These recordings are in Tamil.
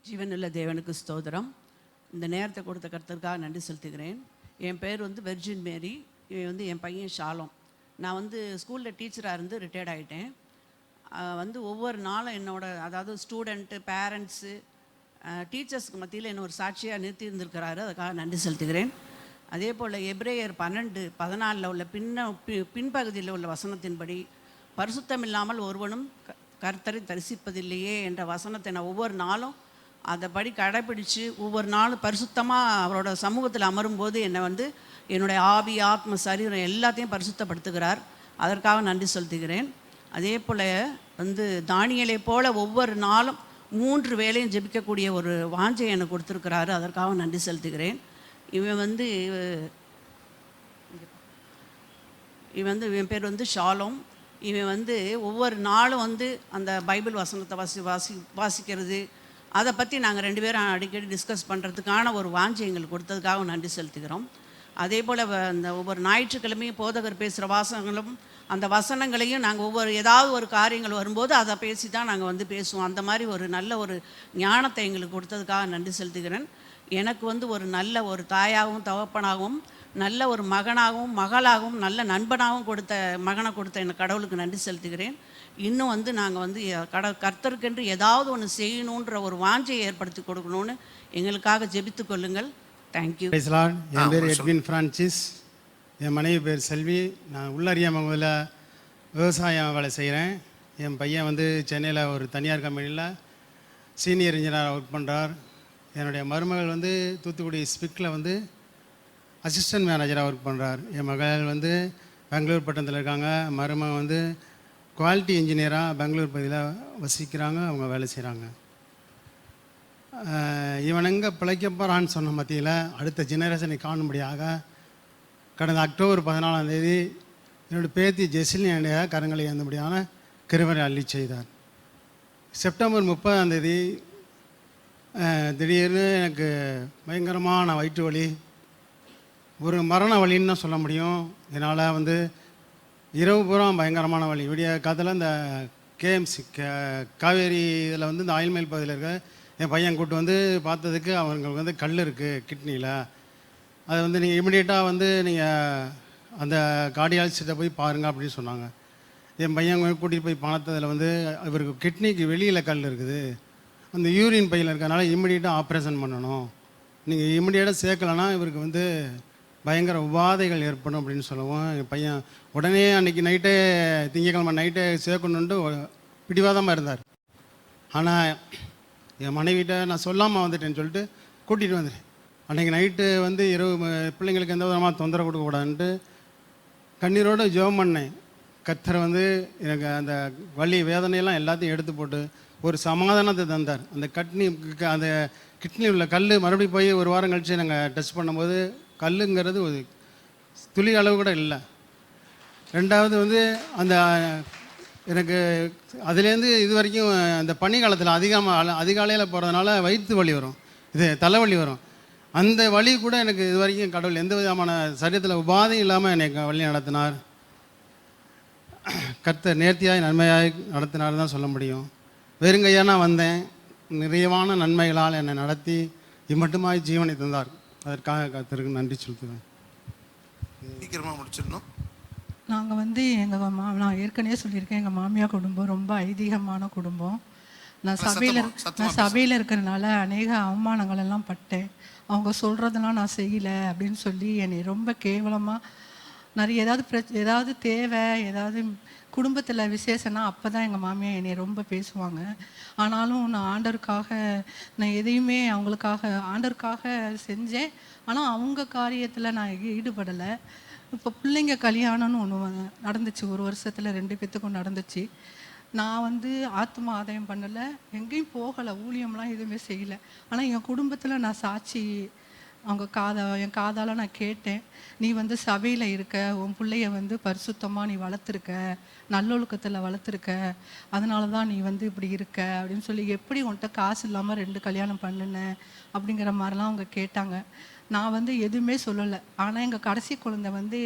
ஜீவனுள்ள தேவனுக்கு ஸ்தோத்திரம். இந்த நேரத்தை கொடுத்த கர்த்தருக்காக நன்றி செலுத்துகிறேன். என் பேர் வெர்ஜின் மேரி. என் பையன் ஷாலோம். நான் ஸ்கூலில் டீச்சராக இருந்து ரிட்டையர்ட் ஆகிட்டேன். ஒவ்வொரு நாளும் அதாவது ஸ்டூடெண்ட்டு, பேரண்ட்ஸு, டீச்சர்ஸ்க்கு மத்தியில் என்ன ஒரு சாட்சியாக நிறுத்தி இருந்திருக்கிறாரு. அதுக்காக நன்றி செலுத்துகிறேன். அதே போல் எபிரேயர் 12:14 உள்ள பின்பகுதியில் உள்ள வசனத்தின்படி பரிசுத்தம் இல்லாமல் ஒருவனும் கர்த்தரை தரிசிப்பதில்லையே என்ற வசனத்தை நான் ஒவ்வொரு நாளும் அதைப்படி கடைப்பிடித்து ஒவ்வொரு நாளும் பரிசுத்தமாக அவரோட சமூகத்தில் அமரும்போது என்னுடைய ஆவி, ஆத்ம, சரீரம் எல்லாத்தையும் பரிசுத்தப்படுத்துகிறார். அதற்காக நன்றி செலுத்துகிறேன். அதே போல் தானியலை போல் ஒவ்வொரு நாளும் 3 வேளையும் ஜெபிக்கக்கூடிய ஒரு வாஞ்சை எனக்கு கொடுத்துருக்கிறாரு. அதற்காக நன்றி செலுத்துகிறேன். இவன் பேர் ஷாலோம். இவன் ஒவ்வொரு நாளும் அந்த பைபிள் வசனத்தை வாசிக்கிறது, அதை பற்றி நாங்கள் 2 பேரும் அடிக்கடி டிஸ்கஸ் பண்ணுறதுக்கான ஒரு வாஞ்சி எங்களுக்கு கொடுத்ததுக்காக நன்றி செலுத்துகிறோம். அதே போல் அந்த ஒவ்வொரு ஞாயிற்றுக்கிழமையும் போதகர் பேசுகிற வாசகங்களும் அந்த வசனங்களையும் நாங்கள் ஏதாவது ஒரு காரியங்கள் வரும்போது அதை பேசி தான் நாங்கள் பேசுவோம். அந்த மாதிரி ஒரு நல்ல ஒரு ஞானத்தை எங்களுக்கு கொடுத்ததுக்காக நன்றி செலுத்துகிறேன். எனக்கு ஒரு நல்ல ஒரு தாயாகவும் தகப்பனாகவும் நல்ல ஒரு மகனாகவும் மகளாகவும் நல்ல நண்பனாகவும் மகனை கொடுத்த எனக்கு கடவுளுக்கு நன்றி செலுத்துகிறேன். இன்னும் நாங்கள் கர்த்தருக்கென்று ஏதாவது ஒன்று செய்யணுன்ற ஒரு வாஞ்சையை ஏற்படுத்தி கொடுக்கணும்னு எங்களுக்காக ஜெபித்து கொள்ளுங்கள். தேங்க்யூ. என் பேர் எட்வின் ஃப்ரான்சிஸ். என் மனைவி பேர் செல்வி. நான் உள்ளறியாமங்கல விவசாயம் வேலை செய்கிறேன். என் பையன் சென்னையில் ஒரு தனியார் கம்பெனியில் சீனியர் இன்ஜினியராக ஒர்க் பண்ணுறார். என்னுடைய மருமகள் தூத்துக்குடி ஸ்பிக்கில் அசிஸ்டன்ட் மேனேஜராக ஒர்க் பண்ணுறார். என் மகள் பெங்களூர் பட்டணத்தில் இருக்காங்க. மருமகன் குவாலிட்டி இன்ஜினியராக பெங்களூர் பகுதியில் வசிக்கிறாங்க. அவங்க வேலை செய்கிறாங்க. இவன் எங்கே பிழைக்க போகிறான்னு சொன்ன மத்தியில் அடுத்த ஜெனரேஷனை காணும்படியாக கடந்த அக்டோபர் 14 என்னுடைய பேத்தி ஜெசிலினுடைய கரங்களை ஏந்தபடியான கிருபை அள்ளி செய்தார். செப்டம்பர் 30 திடீர்னு எனக்கு பயங்கரமான வயிற்று வலி, ஒரு மரண வலின்னு தான் சொல்ல முடியும். என்னால் இரவு பூரா பயங்கரமான வலி. விடிய காலத்தில் இந்த கேஎம்சி காவேரி இதில் இந்த ஆயில்மேல் பகுதியில் இருக்க என் பையன் கூப்பிட்டு பார்த்ததுக்கு அவங்களுக்கு கல் இருக்குது கிட்னியில். அதை நீங்கள் இமிடியேட்டாக நீங்கள் அந்த கார்டியாலஜிஸ்ட்டை போய் பாருங்கள் அப்படின்னு சொன்னாங்க. என் பையன் கூட்டிகிட்டு போய் பார்த்ததில் இவருக்கு கிட்னிக்கு வெளியில் கல் இருக்குது, அந்த யூரின் பையில் இருக்கிறதுனால இமிடியேட்டாக ஆப்ரேஷன் பண்ணணும், நீங்கள் இமிடியேட்டாக சேர்க்கலைன்னா இவருக்கு பயங்கர உபாதைகள் ஏற்படும் அப்படின்னு சொல்லவும் என் பையன் உடனே அன்றைக்கி நைட்டே திங்கக்கிழமை நைட்டே சேர்க்கணுன்ட்டு பிடிவாதமாக இருந்தார். ஆனால் என் மனைவிட்ட நான் சொல்லாமல் வந்துட்டேன்னு சொல்லிட்டு கூட்டிகிட்டு வந்துட்டேன். அன்றைக்கி நைட்டு இரவு பிள்ளைங்களுக்கு எந்த விதமாக தொந்தரவு கொடுக்கக்கூடாதுன்ட்டு கண்ணீரோடு ஜெபம் பண்ணேன். கர்த்தர் எனக்கு அந்த வலி வேதனையெல்லாம் எல்லாத்தையும் எடுத்து போட்டு ஒரு சமாதானத்தை தந்தார். அந்த கிட்னி உள்ள கல் மறுபடியும் போய் ஒரு வாரம் கழித்து நாங்கள் டெஸ்ட் பண்ணும்போது கல்லுங்கிறது ஒரு துளி அளவு கூட இல்லை. ரெண்டாவது அந்த எனக்கு அதுலேருந்து இது வரைக்கும் அந்த பனி காலத்தில் அதிகாலையில் போகிறதுனால வயிற்று வலி வரும், தலைவலி வரும். அந்த வலி கூட எனக்கு இது வரைக்கும் கடவுள் எந்த விதமான சரீரத்தில் உபாதையும் இல்லாமல் எனக்கு வழி நடத்தினார். கர்த்தர் நேர்த்தியாய் நன்மையாய் நடத்தினார் தான் சொல்ல முடியும். வெறுங்கையாக நான் வந்தேன். நிறைவான நன்மைகளால் என்னை நடத்தி இம்மட்டுமாய் ஜீவனை தந்தார். அதற்காக கர்த்தருக்கு நன்றி செலுத்துவேன். சீக்கிரமாக முடிச்சிடணும். நாங்கள் நான் ஏற்கனவே சொல்லியிருக்கேன், எங்கள் மாமியார் குடும்பம் ரொம்ப ஐதீகமான குடும்பம். நான் சபையில் இருக்கிறதுனால அநேக அவமானங்கள் எல்லாம் பட்டேன். அவங்க சொல்கிறதெல்லாம் நான் செய்யலை அப்படின்னு சொல்லி என்னை ரொம்ப கேவலமாக நிறைய ஏதாவது தேவை, ஏதாவது குடும்பத்தில் விசேஷம்னா அப்போ தான் எங்கள் மாமியார் என்னை ரொம்ப பேசுவாங்க. ஆனாலும் நான் ஆண்டவருக்காக நான் எதையுமே ஆண்டவருக்காக செஞ்சேன். ஆனால் அவங்க காரியத்தில் நான் ஈடுபடலை. இப்போ பிள்ளைங்க கல்யாணம்னு ஒன்று நடந்துச்சு, 1 வருஷத்தில் 2 பேத்துக்கும் நடந்துச்சு. நான் ஆத்ம ஆதாயம் பண்ணலை, எங்கேயும் போகலை, ஊழியம்லாம் எதுவுமே செய்யலை. ஆனால் என் குடும்பத்தில் நான் சாட்சி என் காதால் நான் கேட்டேன். நீ சபையில் இருக்க, உன் பிள்ளைய பரிசுத்தமாக நீ வளர்த்துருக்க, நல்லொழுக்கத்தில் வளர்த்துருக்க, அதனால தான் நீ இப்படி இருக்க அப்படின்னு சொல்லி, எப்படி உன்கிட்ட காசு இல்லாமல் 2 கல்யாணம் பண்ணுன அப்படிங்கிற மாதிரிலாம் அவங்க கேட்டாங்க. நான் வந்து எதுவுமே சொல்லலை. ஆனால் எங்கள் கடைசி குழந்தை வந்து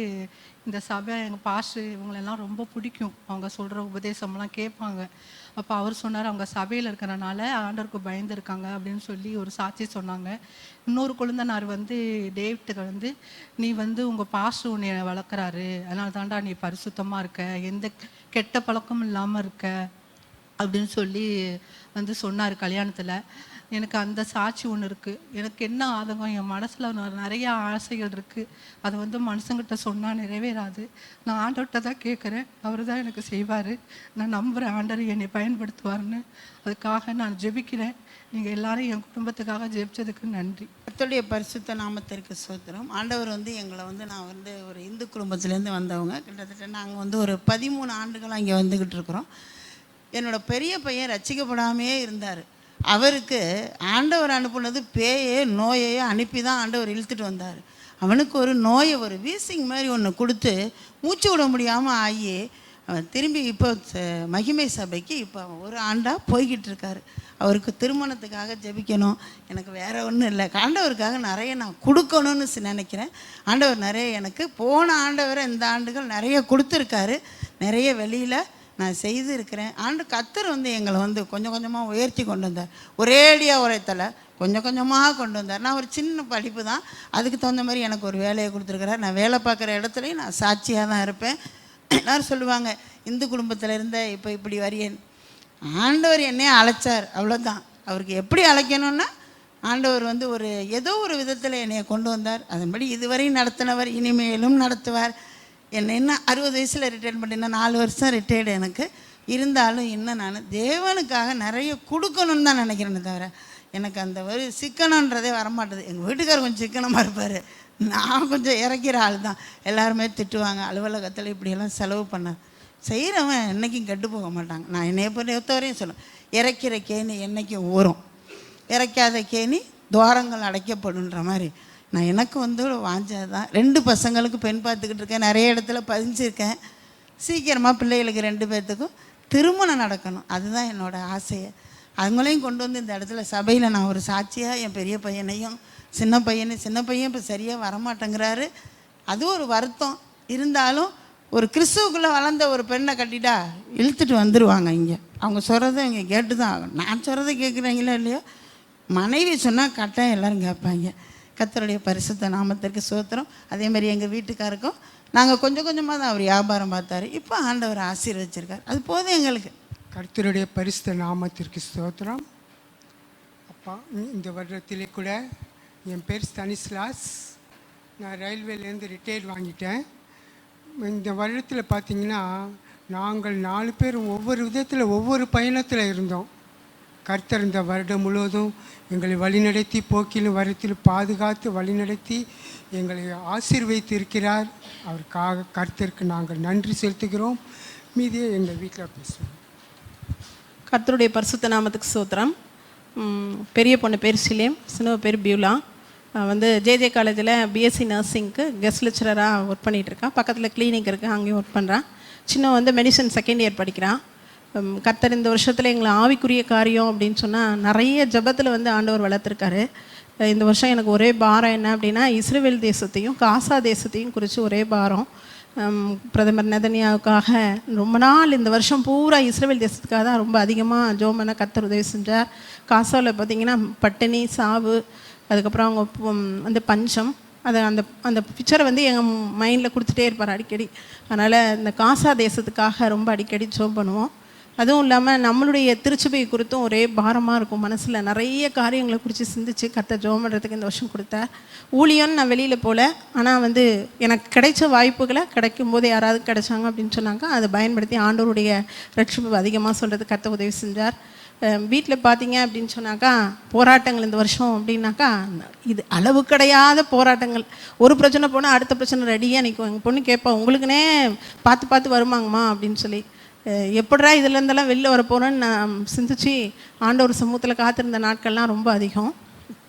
இந்த சபை எங்கள் பாஸ்டர் இவங்களெல்லாம் ரொம்ப பிடிக்கும். அவங்க சொல்கிற உபதேசம்லாம் கேட்பாங்க. அப்போ அவர் சொன்னார், அவங்க சபையில் இருக்கிறனால ஆண்டவருக்கு பயந்துருக்காங்க அப்படின்னு சொல்லி ஒரு சாட்சி சொன்னாங்க. இன்னொரு குழந்தைனார் வந்து டேவிட்டுக்கு வந்து, நீ வந்து உங்கள் பாஸ்டர் உன்னை வளர்க்குறாரு, அதனால தாண்டா நீ பரிசுத்தமாக இருக்க, எந்த கெட்ட பழக்கமும் இல்லாமல் இருக்க அப்படின்னு சொல்லி வந்து சொன்னார் கல்யாணத்தில். எனக்கு அந்த சாட்சி ஒன்று இருக்குது. எனக்கு என்ன ஆதங்கம், என் மனசில் நிறைய ஆசைகள் இருக்குது. அதை வந்து மனுஷங்கிட்ட சொன்னால் நிறைவேறாது. நான் ஆண்டவர்கிட்ட தான் கேட்குறேன், அவர் தான் எனக்கு செய்வார். நான் நம்புகிறேன் ஆண்டவர் என்னை பயன்படுத்துவார்னு. அதுக்காக நான் ஜெபிக்கிறேன். நீங்கள் எல்லாரும் என் குடும்பத்துக்காக ஜெபிச்சதுக்கு நன்றி. கர்த்தருடைய பரிசுத்த நாமத்திற்கு ஸ்தோத்திரம். ஆண்டவர் வந்து எங்களை வந்து, நான் வந்து ஒரு இந்து குடும்பத்துலேருந்து வந்தவங்க. கிட்டத்தட்ட நாங்கள் வந்து ஒரு 13 ஆண்டுகளாக இங்கே வந்துக்கிட்டு இருக்கிறோம். என்னோடய பெரிய பையன் ரட்சிக்கப்படாமையே இருந்தார். அவருக்கு ஆண்டவர் அனுப்புனது பேயே நோயையே அனுப்பி தான் ஆண்டவர் இழுத்துட்டு வந்தார். அவனுக்கு ஒரு நோயை, ஒரு வீசிங் மாதிரி ஒன்று கொடுத்து மூச்சு விட முடியாமல் ஆகி அவன் திரும்பி இப்போ மகிமை சபைக்கு இப்போ ஒரு ஆண்டாக போய்கிட்டு இருக்காரு. அவருக்கு திருமணத்துக்காக ஜெபிக்கணும். எனக்கு வேறு ஒன்றும் இல்லை, ஆண்டவருக்காக நிறைய நான் கொடுக்கணும்னு நினைக்கிறேன். ஆண்டவர் நிறைய எனக்கு போன ஆண்டவரை இந்த ஆண்டுகள் நிறைய கொடுத்துருக்காரு. நிறைய வெளியில் நான் செய்து இருக்கிறேன். கர்த்தர் வந்து எங்களை வந்து கொஞ்சம் கொஞ்சமாக உயர்த்தி கொண்டு வந்தார். ஒரேடியாக உரைத்தலை, கொஞ்சம் கொஞ்சமாக கொண்டு வந்தார். நான் ஒரு சின்ன படிப்பு தான், அதுக்கு தகுந்த மாதிரி எனக்கு ஒரு வேலையை கொடுத்துருக்கிறார். நான் வேலை பார்க்குற இடத்துலையும் நான் சாட்சியாக தான் இருப்பேன். எல்லோரும் சொல்லுவாங்க, இந்து குடும்பத்தில் இருந்த இப்போ இப்படி வரியேன். ஆண்டவர் என்னையே அழைச்சார், அவ்வளோதான். அவருக்கு எப்படி அழைக்கணும்னா, ஆண்டவர் வந்து ஒரு ஏதோ ஒரு விதத்தில் என்னையை கொண்டு வந்தார். அதன்படி இதுவரையும் நடத்தினவர், இனிமேலும் நடத்துவார். என்ன 60 வயசில் ரிட்டையர்ட் பண்ணினா 4 வருஷம் ரிட்டையர்டு எனக்கு. இருந்தாலும் இன்னும் நான் தேவனுக்காக நிறைய கொடுக்கணும்னு தான் நினைக்கிறேன்னு தவிர எனக்கு அந்த ஒரு சிக்கனன்றதே வரமாட்டேது. எங்கள் வீட்டுக்காரர் கொஞ்சம் சிக்கனமாக இருப்பார், நான் கொஞ்சம் இறக்கிற ஆள் தான். எல்லாருமே திட்டுவாங்க, அலுவலகத்தில் இப்படியெல்லாம் செலவு பண்ண செய்கிறவன் என்றைக்கும் கெட்டு போக மாட்டாங்க. நான் என்னைய பொறுத்தவரையும் சொல்லுவேன், இறக்கிற கேணி என்றைக்கும் ஊறும், இறக்காத கேணி துவாரங்கள் அடைக்கப்படுன்ற மாதிரி. நான் எனக்கு வந்து வாஞ்சது தான். 2 பசங்களுக்கு பெண் பார்த்துக்கிட்டு இருக்கேன், நிறைய இடத்துல பதிஞ்சிருக்கேன். சீக்கிரமாக பிள்ளைகளுக்கு 2 பேர்த்துக்கும் திருமணம் நடக்கணும், அதுதான் என்னோடய ஆசையை. அவங்களையும் கொண்டு வந்து இந்த இடத்துல சபையில் நான் ஒரு சாட்சியாக என் பெரிய பையனையும் சின்ன பையன் இப்போ சரியாக வரமாட்டேங்கிறாரு. அது ஒரு வருத்தம். இருந்தாலும் ஒரு கிறிஸ்துவுக்குள்ளே வளர்ந்த ஒரு பெண்ணை கட்டிட்டா இழுத்துட்டு வந்துடுவாங்க. இங்கே அவங்க சொல்கிறத இங்கே கேட்டு தான் ஆகணும். நான் சொல்கிறத கேட்குறாங்களோ இல்லையோ, மனைவி சொன்னால் கட்டாயம் எல்லோரும் கேட்பாங்க. கர்த்தருடைய பரிசுத்த நாமத்திற்கு ஸ்தோத்திரம். அதேமாதிரி எங்கள் வீட்டுக்காருக்கும் நாங்கள் கொஞ்சம் கொஞ்சமாக தான் அவர் வியாபாரம் பார்த்தாரு. இப்போ ஆண்டவர் ஆசீர்வதிச்சிருக்கார், அது போதும் எங்களுக்கு. கர்த்தருடைய பரிசுத்த நாமத்திற்கு ஸ்தோத்திரம். அப்பா, இந்த வருடத்திலே கூட என் பேர் ஸ்டானிஸ்லாஸ். நான் ரயில்வேலேருந்து ரிட்டையர்ட் வாங்கிட்டேன். இந்த வருடத்தில் பார்த்திங்கன்னா நாங்கள் 4 பேர் ஒவ்வொரு விதத்தில் ஒவ்வொரு பயணத்தில் இருந்தோம். கர்த்தர் இந்த வருடம் முழுவதும் எங்களை வழிநடத்தி, போக்கிலும் வரத்திலும் பாதுகாத்து வழிநடத்தி எங்களை ஆசீர்வதித்து இருக்கிறார். அவருக்காக கர்த்தருக்கு நாங்கள் நன்றி செலுத்துகிறோம். மீதியே எங்கள் வீட்டில் பேசுவோம். கர்த்தருடைய பரிசுத்த நாமத்துக்கு ஸ்தோத்திரம். பெரிய பொண்ணு பேர் சிலேம், சின்ன பேர் பியூலா. வந்து ஜேஜே காலேஜில் பிஎஸ்சி நர்சிங்க்கு கெஸ்ட் லெக்சரராக ஒர்க் பண்ணிகிட்ருக்கான். பக்கத்தில் கிளினிக் இருக்குது, அங்கேயும் ஒர்க் பண்ணுறான். சின்ன வந்து மெடிசன் 2nd இயர் படிக்கிறான். கர்த்தர் இந்த வருஷத்தில் எங்களை ஆவிக்குரிய காரியம் அப்படின்னு சொன்னால் நிறைய ஜபத்தில் வந்து ஆண்டவர் வளர்த்துருக்காரு. இந்த வருஷம் எனக்கு ஒரே பாரம் என்ன அப்படின்னா, இஸ்ரேல் தேசத்தையும் காசா தேசத்தையும் குறித்து ஒரே பாரம். பிரதமர் நெதன்யாவுக்காக ரொம்ப நாள் இந்த வருஷம் பூரா இஸ்ரேல் தேசத்துக்காக தான் ரொம்ப அதிகமாக ஜோம் பண்ண கர்த்தர் உதவி செஞ்சார். காசாவில் பார்த்திங்கன்னா பட்டினி, சாவு, அதுக்கப்புறம் அவங்க வந்து பஞ்சம், அதை அந்த பிக்சரை வந்து எங்கள் மைண்டில் கொடுத்துட்டே இருப்பார் அடிக்கடி. அதனால் இந்த காசா தேசத்துக்காக ரொம்ப அடிக்கடி ஜோம் பண்ணுவோம். அதுவும் இல்லாமல் நம்மளுடைய திருச்சபை குறித்தும் ஒரே பாரமாக இருக்கும். மனசில் நிறைய காரியங்களை குறித்து சிந்திச்சு கர்த்தர் ஜெபம் பண்ணுறதுக்கு இந்த வருஷம் கொடுத்தார். ஊழியம்னு நான் வெளியில் போகல, ஆனால் வந்து எனக்கு கிடைச்ச வாய்ப்புகளை கிடைக்கும்போது யாராவது கிடைச்சாங்க அப்படின்னு சொன்னாங்க, அதை பயன்படுத்தி ஆண்டவருடைய ரட்சிப்பு அதிகமாக சொல்கிறது கர்த்தர் உதவி செஞ்சார். வீட்டில் பார்த்தீங்க அப்படின்னு சொன்னாக்கா போராட்டங்கள் இந்த வருஷம் அப்படின்னாக்கா இது அளவு கிடையாத போராட்டங்கள். ஒரு பிரச்சனை போனால் அடுத்த பிரச்சனை ரெடியாக நிற்கும். எங்கள் பொண்ணு கேட்பா, உங்களுக்குனே பார்த்து வருவாங்கம்மா அப்படின்னு சொல்லி. எப்படா இதுலேருந்தெல்லாம் வெளில வர போகிறேன்னு நான் சிந்திச்சு ஆண்டவர் சமூகத்தில் காத்திருந்த நாட்கள்லாம் ரொம்ப அதிகம்.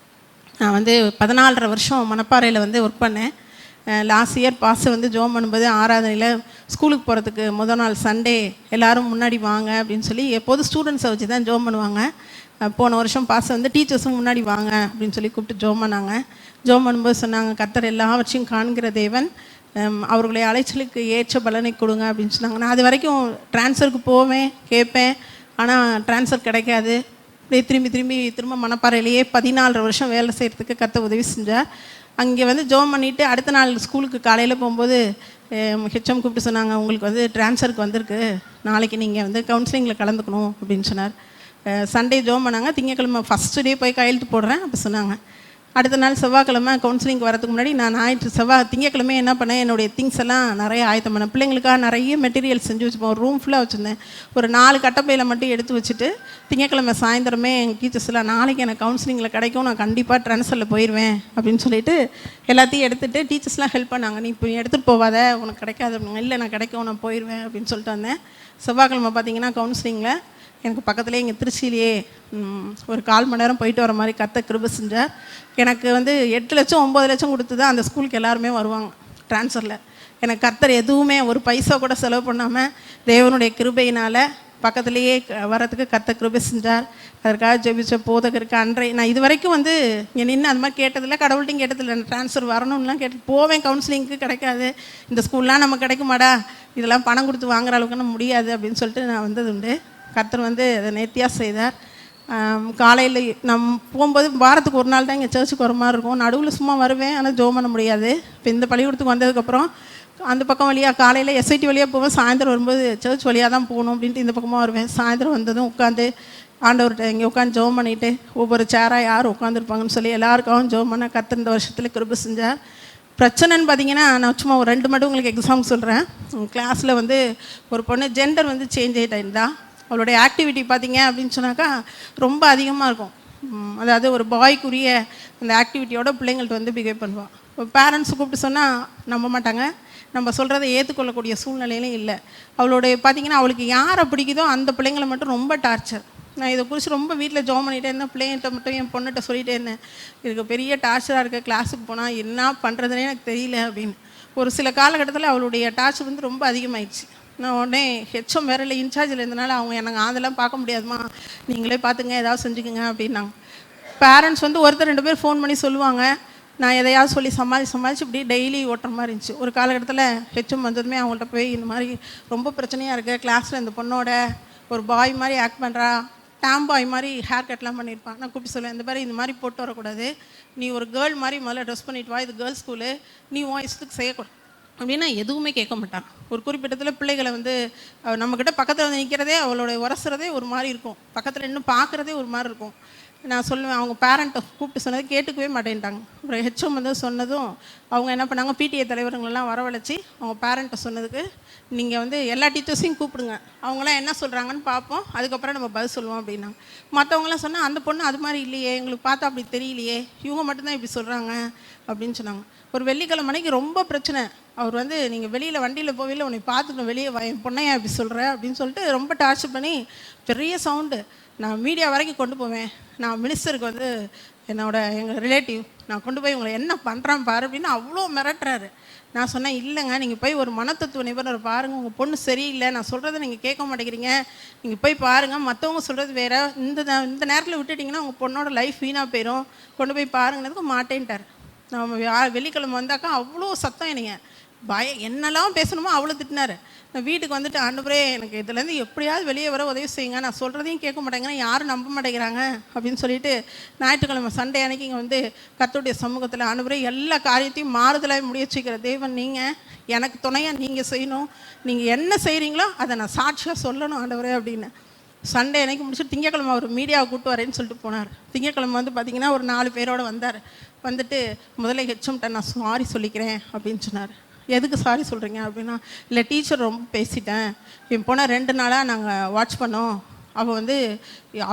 நான் வந்து 14.5 வருஷம் மணப்பாறையில் வந்து ஒர்க் பண்ணேன். லாஸ்ட் இயர் பாஸ் வந்து ஜோம் பண்ணும்போது ஆராதனையில் ஸ்கூலுக்கு போகிறதுக்கு முதல் நாள் சண்டே எல்லோரும் முன்னாடி வாங்க அப்படின்னு சொல்லி எப்போதும் ஸ்டூடெண்ட்ஸை வச்சு தான் ஜோம் பண்ணுவாங்க. போன வருஷம் பாஸ் வந்து டீச்சர்ஸும் முன்னாடி வாங்க அப்படின்னு சொல்லி கூப்பிட்டு ஜோம் பண்ணாங்க. ஜோம் பண்ணும்போது சொன்னாங்க, கர்த்தர் எல்லாவற்றையும் காண்கிற தேவன், அவர்களுடைய அலைச்சலுக்கு ஏற்ற பலனை கொடுங்க அப்படின்னு சொன்னாங்க. நான் அது வரைக்கும் ட்ரான்ஸ்ஃபருக்கு போவேன், கேட்பேன், ஆனால் ட்ரான்ஸ்ஃபர் கிடைக்காது. அப்படியே திரும்ப மணப்பாறையிலேயே 14 வருஷம் வேலை செய்கிறதுக்கு கர்த்தர் உதவி செஞ்சார். அங்கே வந்து ஜோம் பண்ணிவிட்டு அடுத்த நாள் ஸ்கூலுக்கு காலையில் போகும்போது ஹெச்எம் கூப்பிட்டு சொன்னாங்க, உங்களுக்கு வந்து ட்ரான்ஸ்ஃபருக்கு வந்திருக்கு, நாளைக்கு நீங்கள் வந்து கவுன்சிலிங்கில் கலந்துக்கணும் அப்படின்னு சொன்னார். சண்டே ஜோம் பண்ணாங்க. திங்கக்கிழமை ஃபஸ்ட்டு டே போய் கையெழுத்து போடுறேன் அப்போ சொன்னாங்க. அடுத்த நாள் செவ்வாய்க்கிழமை கவுன்சிலிங் வரதுக்கு முன்னாடி நான் திங்கக்கிழமை என்ன பண்ணேன், என்னுடைய திங்ஸ் எல்லாம் நிறைய ஆயத்தம் பண்ணேன். பிள்ளைங்களுக்காக நிறைய மெட்டீரியல் செஞ்சு வச்சுப்போம். ஒரு ரூம் ஃபுல்லாக வச்சுருந்தேன். ஒரு 4 கட்டப்பையில் மட்டும் எடுத்து வச்சுட்டு திங்கக்கிழமை சாயந்தரமே எங்கள் டீச்சர்ஸ்லாம், நாளைக்கு எனக்கு கவுன்சிலிங்கில் கிடைக்கும், நான் கண்டிப்பாக ட்ரான்ஸ்ஃபரில் போயிடுவேன் அப்படின்னு சொல்லிட்டு எல்லாத்தையும் எடுத்துகிட்டு டீச்சர்ஸ்லாம் ஹெல்ப் பண்ணாங்க. நீ இப்போ எடுத்துகிட்டு போவாத, உனக்கு கிடைக்காது அப்படிங்க. இல்லை நான் கிடைக்கும், நான் போயிடுவேன் அப்படின்னு சொல்லிட்டு வந்தேன். செவ்வாய்க்கிழமை பார்த்தீங்கன்னா கவுன்சிலிங்கில் எனக்கு பக்கத்துலேயே இங்கே திருச்சியிலேயே ஒரு 1/4 மணி நேரம் போயிட்டு வர மாதிரி கர்த்தர் கிருபை செஞ்சார். எனக்கு வந்து 8 லட்சம் 9 லட்சம் கொடுத்து தான் அந்த ஸ்கூலுக்கு எல்லாருமே வருவாங்க ட்ரான்ஸ்ஃபரில். எனக்கு கர்த்தர் எதுவுமே ஒரு பைசா கூட செலவு பண்ணாமல் தேவனுடைய கிருபையினால் பக்கத்துலேயே வரத்துக்கு கர்த்தர் கிருபை செஞ்சார். அதற்காக ஜெபிச்ச போதகருக்கு அன்றை நான் இது வரைக்கும் வந்து இங்கே நின்று அந்த மாதிரி கேட்டதில்லை, கடவுள்கிட்டையும் கேட்டதில்லை. ட்ரான்ஸ்ஃபர் வரணும்லாம் கேட்டு போவேன், கவுன்சிலிங்க்கு கிடைக்காது, இந்த ஸ்கூல்லாம் நம்ம கிடைக்குமாடா, இதெல்லாம் பணம் கொடுத்து வாங்குற அளவுக்கு நம்ம முடியாது அப்படின்னு சொல்லிட்டு நான் வந்தது உண்டு. கர்த்தர் வந்து அதை நேர்த்தியாக செய்தார். காலையில் நம்ம போகும்போது வாரத்துக்கு ஒரு நாள் தான் இங்கே சர்ச்சுக்கு வர மாதிரி இருக்கும். நடுவில் சும்மா வருவேன், ஆனால் ஜோம் பண்ண முடியாது. இப்போ இந்த பள்ளிக்கூடத்துக்கு வந்ததுக்கப்புறம் அந்த பக்கம் வழியாக காலையில் எஸ்ஐடி வழியாக போவேன், சாயந்தரம் வரும்போது சர்ச் வழியாக தான் போகணும் அப்படின்ட்டு இந்த பக்கமாக வருவேன். சாயந்தரம் வந்ததும் உட்காந்து ஆண்டவர்கிட்ட இங்கே உட்காந்து ஜோம் பண்ணிவிட்டு ஒவ்வொரு சேராக யார் உட்காந்துருப்பாங்கன்னு சொல்லி எல்லாருக்காகவும் ஜோம் பண்ண கர்த்தர் இந்த வருஷத்தில் கிருபை செஞ்சார். பிரச்சனைன்னு பார்த்தீங்கன்னா, நான் சும்மா ஒரு 2 மட்டும் உங்களுக்கு எக்ஸாம்பிள் சொல்கிறேன். கிளாஸில் வந்து ஒரு பொண்ணு ஜெண்டர் வந்து சேஞ்ச் ஆகிட்டா இருந்தா, அவளுடைய ஆக்டிவிட்டி பார்த்தீங்க அப்படின்னு சொன்னாக்கா ரொம்ப அதிகமாக இருக்கும். அதாவது ஒரு பாய்க்குரிய அந்த ஆக்டிவிட்டியோட பிள்ளைங்கள்ட்ட வந்து பிஹேவ் பண்ணுவாள். இப்போ பேரண்ட்ஸ் கூப்பிட்டு சொன்னால் நம்ப மாட்டாங்க, நம்ம சொல்கிறத ஏற்றுக்கொள்ளக்கூடிய சூழ்நிலையிலும் இல்லை. அவளுடைய பார்த்தீங்கன்னா அவளுக்கு யாரை பிடிக்குதோ அந்த பிள்ளைங்களை மட்டும் ரொம்ப டார்ச்சர். நான் இதை குறித்து ரொம்ப வீட்டில் ஜோம் பண்ணிகிட்டே இருந்தேன். பிள்ளைங்கிட்ட மட்டும் என் பொண்ணுகிட்ட சொல்லிகிட்டே இருந்தேன், இதுக்கு பெரிய டார்ச்சராக இருக்குது, கிளாஸுக்கு போனால் என்ன பண்ணுறதுனே எனக்கு தெரியல அப்படின்னு. ஒரு சில காலகட்டத்தில் அவளுடைய டார்ச்சர் வந்து ரொம்ப அதிகமாகிடுச்சு. நான் உடனே ஹெச்எம் வேறு இல்லை, இன்சார்ஜில் இருந்தனால அவங்க எனக்கு அதெல்லாம் பார்க்க முடியாதுமா, நீங்களே பார்த்துங்க, ஏதாவது செஞ்சுக்குங்க அப்படின்னாங்க. பேரண்ட்ஸ் வந்து ஒருத்தர் 2 பேர் ஃபோன் பண்ணி சொல்லுவாங்க. நான் எதையாவது சொல்லி சமாளித்து இப்படி டெய்லி ஓட்டுற மாதிரி இருந்துச்சு. ஒரு காலகட்டத்தில் ஹெச்எம் வந்ததுமே அவங்கள்ட்ட போய் இந்த மாதிரி ரொம்ப பிரச்சனையாக இருக்குது, கிளாஸில் இந்த பொண்ணோட ஒரு பாய் மாதிரி ஆக்ட் பண்ணுறா, டேம் பாய் மாதிரி ஹேர் கட்லாம் பண்ணியிருப்பான். நான் கூப்பிட்டு சொல்லுவேன், இந்த மாதிரி போட்டு வரக்கூடாது, நீ ஒரு கேர்ள் மாதிரி முதல்ல ட்ரெஸ் பண்ணிட்டு வா, இது கேர்ள்ஸ் ஸ்கூலு, நீ உன் இஷ்டத்துக்கு செய்யக்கூடாது அப்படின்னா எதுவுமே கேட்க மாட்டான். ஒரு குறிப்பிட்டத்தில் பிள்ளைகளை வந்து நம்மக்கிட்ட பக்கத்தில் வந்து நிற்கிறதே, அவளோட உரசுறதே ஒரு மாதிரி இருக்கும், பக்கத்தில் இன்னும் பார்க்குறதே ஒரு மாதிரி இருக்கும். நான் சொல்லுவேன், அவங்க பேரண்ட்டை கூப்பிட்டு சொன்னதை கேட்டுக்கவே மாட்டேன்ட்டாங்க. அப்புறம் ஹெச்எம் வந்து சொன்னதும் அவங்க என்ன பண்ணாங்க, பிடிஏ தலைவர்களெல்லாம் வரவழைச்சி அவங்க பேரண்ட்டை சொன்னதுக்கு, நீங்கள் வந்து எல்லா டீச்சர்ஸையும் கூப்பிடுங்க, அவங்களாம் என்ன சொல்கிறாங்கன்னு பார்ப்போம், அதுக்கப்புறம் நம்ம பதில் சொல்லுவோம் அப்படின்னாங்க. மற்றவங்களாம் சொன்னால் அந்த பொண்ணு அது மாதிரி இல்லையே, எங்களுக்கு பார்த்தா அப்படி தெரியலையே, இவங்க மட்டும்தான் இப்படி சொல்கிறாங்க அப்படின்னு சொன்னாங்க. ஒரு வெள்ளிக்கிழமை மணிக்கு ரொம்ப பிரச்சனை. அவர் வந்து நீங்கள் வெளியில் வண்டியில் போகல, உன்னை பார்த்துக்கணும், வெளியே என் பொண்ணையா இப்படி சொல்கிற அப்படின்னு சொல்லிட்டு ரொம்ப டார்ச்சர் பண்ணி பெரிய சவுண்டு. நான் மீடியா வரைக்கும் கொண்டு போவேன். நான் மினிஸ்டருக்கு வந்து எங்கள் ரிலேட்டிவ் நான் கொண்டு போய் உங்களை என்ன பண்ணுறான் பாரு அப்படின்னு அவ்வளோ மிரட்டுறாரு. நான் சொன்னேன், இல்லைங்க, நீங்கள் போய் ஒரு மனத்தத்துவ நிபுணர் பாருங்கள், உங்கள் பொண்ணு சரியில்லை, நான் சொல்கிறத நீங்கள் கேட்க மாட்டேங்கிறீங்க, நீங்கள் போய் பாருங்கள், மற்றவங்க சொல்கிறது வேறு, இந்த நேரத்தில் விட்டுட்டிங்கன்னா உங்கள் பொண்ணோட லைஃப் வீணாக போயிடும், கொண்டு போய் பாருங்கன்னதுக்கு மாட்டேன்ட்டார். நம்ம வெள்ளிக்கிழமை வந்தாக்கா அவ்வளோ சத்தம், என்னைங்க என்னெல்லாம் பேசணுமோ அவ்வளோ திட்டினார். நான் வீட்டுக்கு வந்துட்டு, ஆண்டவரே எனக்கு இதுலேருந்து எப்படியாவது வெளியே வர உதவி செய்யுங்க, நான் சொல்கிறதையும் கேட்க மாட்டேங்கிறேன், யாரும் நம்ப மாட்டேங்கிறாங்க அப்படின்னு சொல்லிட்டு ஞாயிற்றுக்கிழமை சண்டே அன்னைக்கு இங்கே வந்து கர்த்தருடைய சமூகத்தில், ஆண்டவரே எல்லா காரியத்தையும் மாறுதலாக முடிய வச்சுக்கிற தேவன் நீங்கள், எனக்கு துணையாக நீங்கள் செய்யணும், நீங்கள் என்ன செய்கிறீங்களோ அதை நான் சாட்சியாக சொல்லணும் ஆண்டவரே அப்படின்னு. சண்டே அன்னைக்கு முடிச்சுட்டு திங்கக்கிழமை அவர் மீடியாவை கூப்பிட்டு வரேன்னு சொல்லிட்டு போனார். திங்கக்கிழமை வந்து பார்த்திங்கன்னா ஒரு 4 பேரோடு வந்தார். வந்துட்டு முதல்ல ஹெச்எம்கிட்ட நான் சாரி சொல்லிக்கிறேன் அப்படின்னு சொன்னார். எதுக்கு சாரி சொல்கிறீங்க அப்படின்னா, இல்லை டீச்சர் ரொம்ப பேசிட்டேன், என் போனால் 2 நாளாக நாங்கள் வாட்ச் பண்ணோம், அவள் வந்து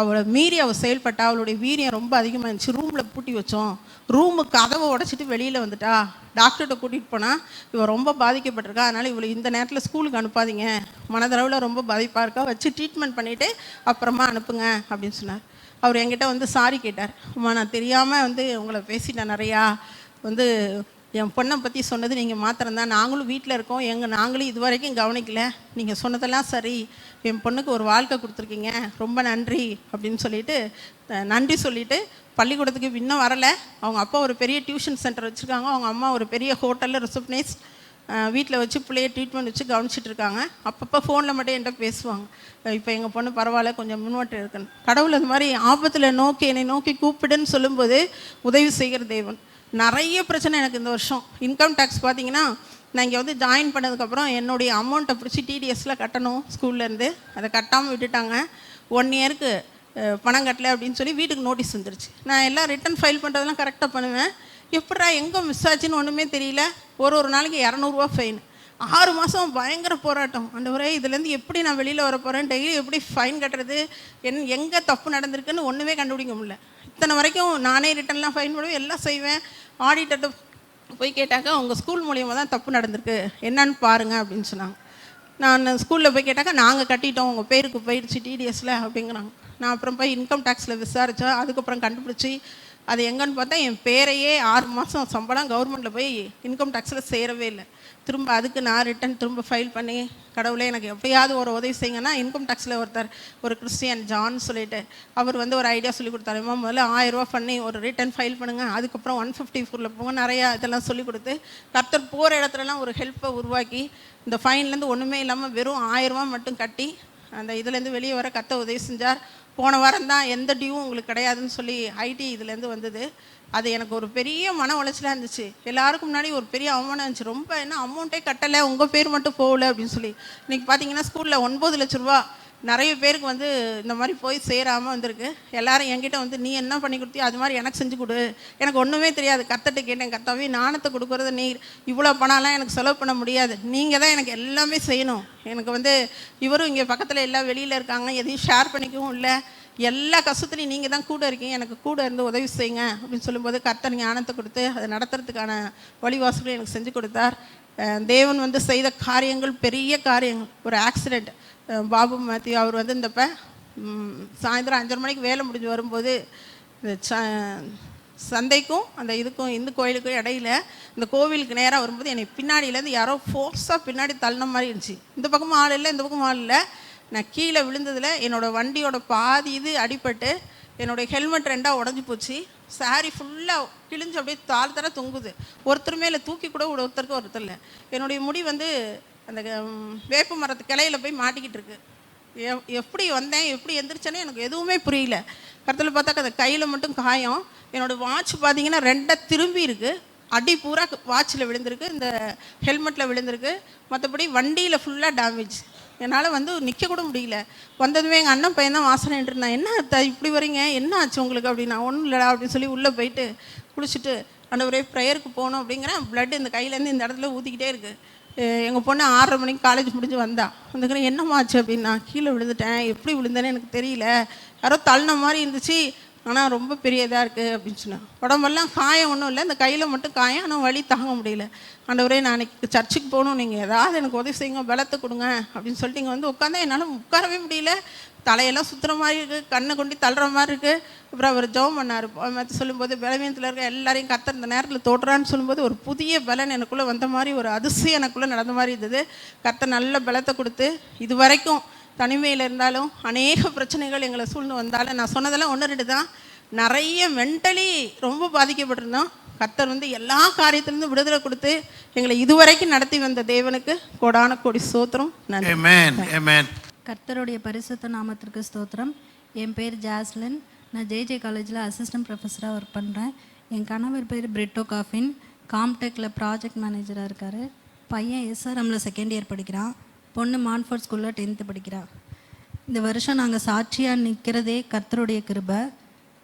அவளை மீறி அவள் செயல்பட்டா, அவளுடைய வீரியம் ரொம்ப அதிகமாக இருந்துச்சு, ரூமில் பூட்டி வச்சோம், ரூமுக்கு கதவை உடச்சிட்டு வெளியில் வந்துட்டா, டாக்டர்கிட்ட கூட்டிகிட்டு போனால் இவள் ரொம்ப பாதிக்கப்பட்டிருக்கா, அதனால் இவளை இந்த நேரத்தில் ஸ்கூலுக்கு அனுப்பாதீங்க, மனதளவில் ரொம்ப பாதிப்பாக இருக்கா, வச்சு ட்ரீட்மெண்ட் பண்ணிவிட்டு அப்புறமா அனுப்புங்க அப்படின்னு சொன்னார். அவர் என்கிட்ட வந்து சாரி கேட்டார், அம்மா நான் தெரியாமல் வந்து உங்களை பேசிட்டேன், நிறையா வந்து என் பொண்ணை பற்றி சொன்னது நீங்கள் மாத்திரம்தான். நாங்களும் வீட்டில் இருக்கோம், நாங்களும் இது வரைக்கும் கவனிக்கல. நீங்கள் சொன்னதெல்லாம் சரி, என் பொண்ணுக்கு ஒரு வாழ்க்கை கொடுத்துருக்கீங்க, ரொம்ப நன்றி அப்படின்னு சொல்லிட்டு நன்றி சொல்லிவிட்டு பள்ளிக்கூடத்துக்கு இன்னும் வரலை. அவங்க அப்பா ஒரு பெரிய டியூஷன் சென்டர் வச்சுருக்காங்க, அவங்க அம்மா ஒரு பெரிய ஹோட்டலில் ரிசப்ஷனிஸ்ட், வீட்டில் வச்சு பிள்ளைய ட்ரீட்மெண்ட் வச்சு கவனிச்சிட்டு இருக்காங்க. அப்பப்போ ஃபோனில் மட்டும் என்கிட்ட பேசுவாங்க. இப்போ எங்கள் பொண்ணு பரவாயில்ல, கொஞ்சம் முன்னோட்டம் இருக்குன்னு. கடவுள் அது மாதிரி ஆபத்தில் என்னை நோக்கி கூப்பிடுன்னு சொல்லும்போது உதவி செய்கிற தேவன். நிறைய பிரச்சனை எனக்கு இந்த வருஷம். இன்கம் டேக்ஸ் பார்த்தீங்கன்னா, நான் இங்கே வந்து ஜாயின் பண்ணதுக்கப்புறம் என்னுடைய அமௌண்ட்டை பிடிச்சி டிடிஎஸில் கட்டணும் ஸ்கூல்லேருந்து, அதை கட்டாமல் விட்டுட்டாங்க. 1 இயருக்கு பணம் கட்டலை அப்படின்னு சொல்லி வீட்டுக்கு நோட்டீஸ் வந்துருச்சு. நான் எல்லாம் ரிட்டன் ஃபைல் பண்ணுறதெல்லாம் கரெக்டாக பண்ணுவேன். எப்படா எங்கே மிஸ் ஆச்சுன்னு ஒன்றுமே தெரியல. ஒரு நாளைக்கு 200 ஃபைன். 6 மாதம் பயங்கர போராட்டம். ஆண்டவரே, இதுலேருந்து எப்படி நான் வெளியில் வர போகிறேன், டெய்லி எப்படி ஃபைன் கட்டுறது, எங்கே தப்பு நடந்திருக்குன்னு ஒன்றுமே கண்டுபிடிக்க முடியல. இத்தனை வரைக்கும் நானே ரிட்டன்லாம் ஃபைன் பண்ணுவேன், எல்லாம் செய்வேன். ஆடிட்டர்கிட்ட போய் கேட்டாக்க, உங்கள் ஸ்கூல் மூலியமாக தான் தப்பு நடந்திருக்கு, என்னன்னு பாருங்கள் அப்படின்னு சொன்னாங்க. நான் ஸ்கூலில் போய் கேட்டாக்கா, நாங்கள் கட்டிட்டோம், உங்கள் பேருக்கு போயிடுச்சு டிடிஎஸில் அப்படிங்கிறாங்க. நான் அப்புறம் போய் இன்கம் டேக்ஸில் விசாரித்தேன். அதுக்கப்புறம் கண்டுபிடிச்சி அது எங்கன்னு பார்த்தா, என் பேரையே 6 மாதம் சம்பளம் கவர்மெண்ட்டில் போய் இன்கம் டேக்ஸில் சேரவே இல்லை. திரும்ப அதுக்கு நான் ரிட்டன் திரும்ப ஃபைல் பண்ணி, கடவுளே எனக்கு எப்படியாவது ஒரு உதவி செய்யுங்கன்னா, இன்கம் டேக்ஸில் ஒரு கிறிஸ்டியன் ஜான் சொல்லிட்டு அவர் வந்து ஒரு ஐடியா சொல்லி கொடுத்தாரு. முதல்ல 1000 ரூபா பண்ணி ஒரு ரிட்டன் ஃபைல் பண்ணுங்கள், அதுக்கப்புறம் 154 போங்க, நிறையா இதெல்லாம் சொல்லி கொடுத்து கர்த்தர் போகிற இடத்துலலாம் ஒரு ஹெல்ப்பை உருவாக்கி, இந்த ஃபைன்லேருந்து ஒன்றுமே இல்லாமல் வெறும் 1000 ரூபா மட்டும் கட்டி அந்த இதுலேருந்து வெளியே வர கர்த்தர் உதவி செஞ்சார். போன வாரம் தான் எந்த டியூவும் உங்களுக்கு கிடையாதுன்னு சொல்லி ஐடி இதுலேருந்து வந்தது. அது எனக்கு ஒரு பெரிய மன உளைச்சலாக இருந்துச்சு. எல்லாருக்கும் முன்னாடி ஒரு பெரிய அவமானம் இருந்துச்சு. ரொம்ப என்ன அமௌண்ட்டே கட்டலை, உங்கள் பேர் மட்டும் போகல அப்படின்னு சொல்லி. இன்றைக்கி பார்த்தீங்கன்னா ஸ்கூலில் 9 லட்ச ரூபா நிறைய பேருக்கு வந்து இந்த மாதிரி போய் சேராமல் வந்திருக்கு. எல்லாரும் என்கிட்ட வந்து, நீ என்ன பண்ணி கொடுத்தியோ அது மாதிரி எனக்கு செஞ்சு கொடு, எனக்கு ஒன்றுமே தெரியாது. கர்த்தர்ட்ட கேட்டேன், கர்த்தாவே நாணத்தை கொடுக்குறது நீ, இவ்வளோ பணம்லாம் எனக்கு செலவு பண்ண முடியாது, நீங்கள் தான் எனக்கு எல்லாமே செய்யணும். எனக்கு வந்து இவரும் இங்கே பக்கத்தில் எல்லாம் வெளியில் இருக்காங்க, எதையும் ஷேர் பண்ணிக்கவும் இல்லை, எல்லா கஷ்டத்துலையும் நீங்கள் தான் கூட இருக்கீங்க, எனக்கு கூட இருந்து உதவி செய்யுங்க அப்படின்னு சொல்லும்போது கர்த்தர் ஞானத்தை கொடுத்து அதை நடத்துறதுக்கான வழிவாசலும் எனக்கு செஞ்சு கொடுத்தார். தேவன் வந்து செய்த காரியங்கள் பெரிய காரியங்கள். ஒரு ஆக்சிடெண்ட், பாபு மேத்யூ அவர் வந்து இந்தப்போ சாயந்தரம் 5:30 மணிக்கு வேலை முடிஞ்சு வரும்போது சந்தைக்கும் அந்த இதுக்கும் இந்து கோயிலுக்கும் இடையில இந்த கோவிலுக்கு நேராக வரும்போது என்னை பின்னாடியிலேருந்து யாரோ ஃபோர்ஸாக பின்னாடி தள்ளின மாதிரி இருந்துச்சு. இந்த பக்கமும் ஆள் இல்லை, இந்த பக்கமும் ஆள் இல்லை. நான் கீழே விழுந்ததில் என்னோடய வண்டியோட பாதி இது அடிபட்டு என்னுடைய ஹெல்மெட் 2ஆக உடஞ்சி போச்சு. சாரி ஃபுல்லாக கிழிஞ்சு அப்படியே தாழ்த்தர தொங்குது. ஒருத்தருமே இல்லை, தூக்கி கூட ஒருத்தர் இல்லை. என்னுடைய முடி வந்து அந்த வேப்ப மரத்து கிளையில போய் மாட்டிக்கிட்டு இருக்கு. எப்படி வந்தேன், எப்படி எந்திரிச்சேன்னு எனக்கு எதுவுமே புரியல. கருத்தில் பார்த்தாக்க அந்த கையில் மட்டும் காயம். என்னோடய வாட்ச் பார்த்தீங்கன்னா 2 திரும்பி இருக்குது, அடி பூரா வாட்சில் விழுந்திருக்கு, இந்த ஹெல்மெட்டில் விழுந்திருக்கு. மற்றபடி வண்டியில் ஃபுல்லாக டேமேஜ். என்னால் வந்து நிற்க கூட முடியல. வந்ததுமே எங்கள் அண்ணன் பையன் தான் வாசனை இருந்தான். என்ன இப்படி வரீங்க, என்ன ஆச்சு உங்களுக்கு அப்படின்னா, ஒன்றும் இல்லைடா அப்படின்னு சொல்லி உள்ளே போயிட்டு குளிச்சுட்டு ஆண்டவரே ப்ரேயருக்கு போகணும் அப்படிங்கிறேன். ப்ளட் இந்த கையிலேருந்து இந்த இடத்துல ஊற்றிக்கிட்டே இருக்குது. எங்கள் பொண்ணு 6:30 மணிக்கு காலேஜ் முடிஞ்சு வந்துக்கிறேன். என்னம்மாச்சு அப்படின்னா, கீழே விழுந்துட்டேன், எப்படி விழுந்தேன்னு எனக்கு தெரியல, யாரோ தள்ளின மாதிரி இருந்துச்சு, ஆனால் ரொம்ப பெரிய இதாக இருக்குது அப்படின்னு சொன்னேன். உடம்பெல்லாம் காயம் ஒன்றும் இல்லை, இந்த கையில் மட்டும் காயம், ஆனால் வலி தாங்க முடியல. ஆண்டவரே நான் அன்றைக்கி சர்ச்சுக்கு போகணும், நீங்கள் ஏதாவது எனக்கு உதவி செய்யுங்க, பலத்தை கொடுங்க அப்படின்னு சொல்லிட்டு இங்கே வந்து உட்காந்தா என்னால் உட்காரவே முடியல. தலையெல்லாம் சுற்றுற மாதிரி இருக்குது, கண்ணை கொண்டு தள்ளுற மாதிரி இருக்குது. அப்புறம் அவர் ஜெபம் பண்ணார். மற்ற சொல்லும்போது பலவீனத்தில் இருக்க எல்லாரையும் கர்த்தர் இந்த நேரத்தில் தோற்றுறான்னு சொல்லும்போது ஒரு புதிய பலன் எனக்குள்ளே வந்த மாதிரி, ஒரு அதிசயம் எனக்குள்ளே நடந்த மாதிரி இருந்தது. கர்த்தர் நல்ல பலத்தை கொடுத்து, இது வரைக்கும் தனிமையில் இருந்தாலும் அநேக பிரச்சனைகள் எங்களை சூழ்ந்து வந்தாலும், நான் சொன்னதெல்லாம் 1-2 தான், நிறைய மென்டலி ரொம்ப பாதிக்கப்பட்டிருந்தோம். கர்த்தர் வந்து எல்லா காரியத்திலிருந்து விடுதலை கொடுத்து எங்களை இதுவரைக்கும் நடத்தி வந்த தேவனுக்கு கோடான கோடி ஸ்தோத்திரம். நன்றி. கர்த்தருடைய பரிசுத்த நாமத்திற்கு ஸ்தோத்திரம். என் பேர் ஜாஸ்லின். நான் ஜேஜே காலேஜில் அசிஸ்டன்ட் ப்ரொஃபஸராக ஒர்க் பண்ணுறேன். என் கணவர் பேர் பிரிட்டோ காஃபின், காம்டெக்கில் ப்ராஜெக்ட் மேனேஜராக இருக்கார். பையன் எஸ்ஆர்எம்மில் 2nd இயர் படிக்கிறான். பொண்ணு மான்ஃபோர்ட் ஸ்கூலில் 10th படிக்கிறான். இந்த வருஷம் நாங்கள் சாட்சியாக நிற்கிறதே கர்த்தருடைய கிருபை.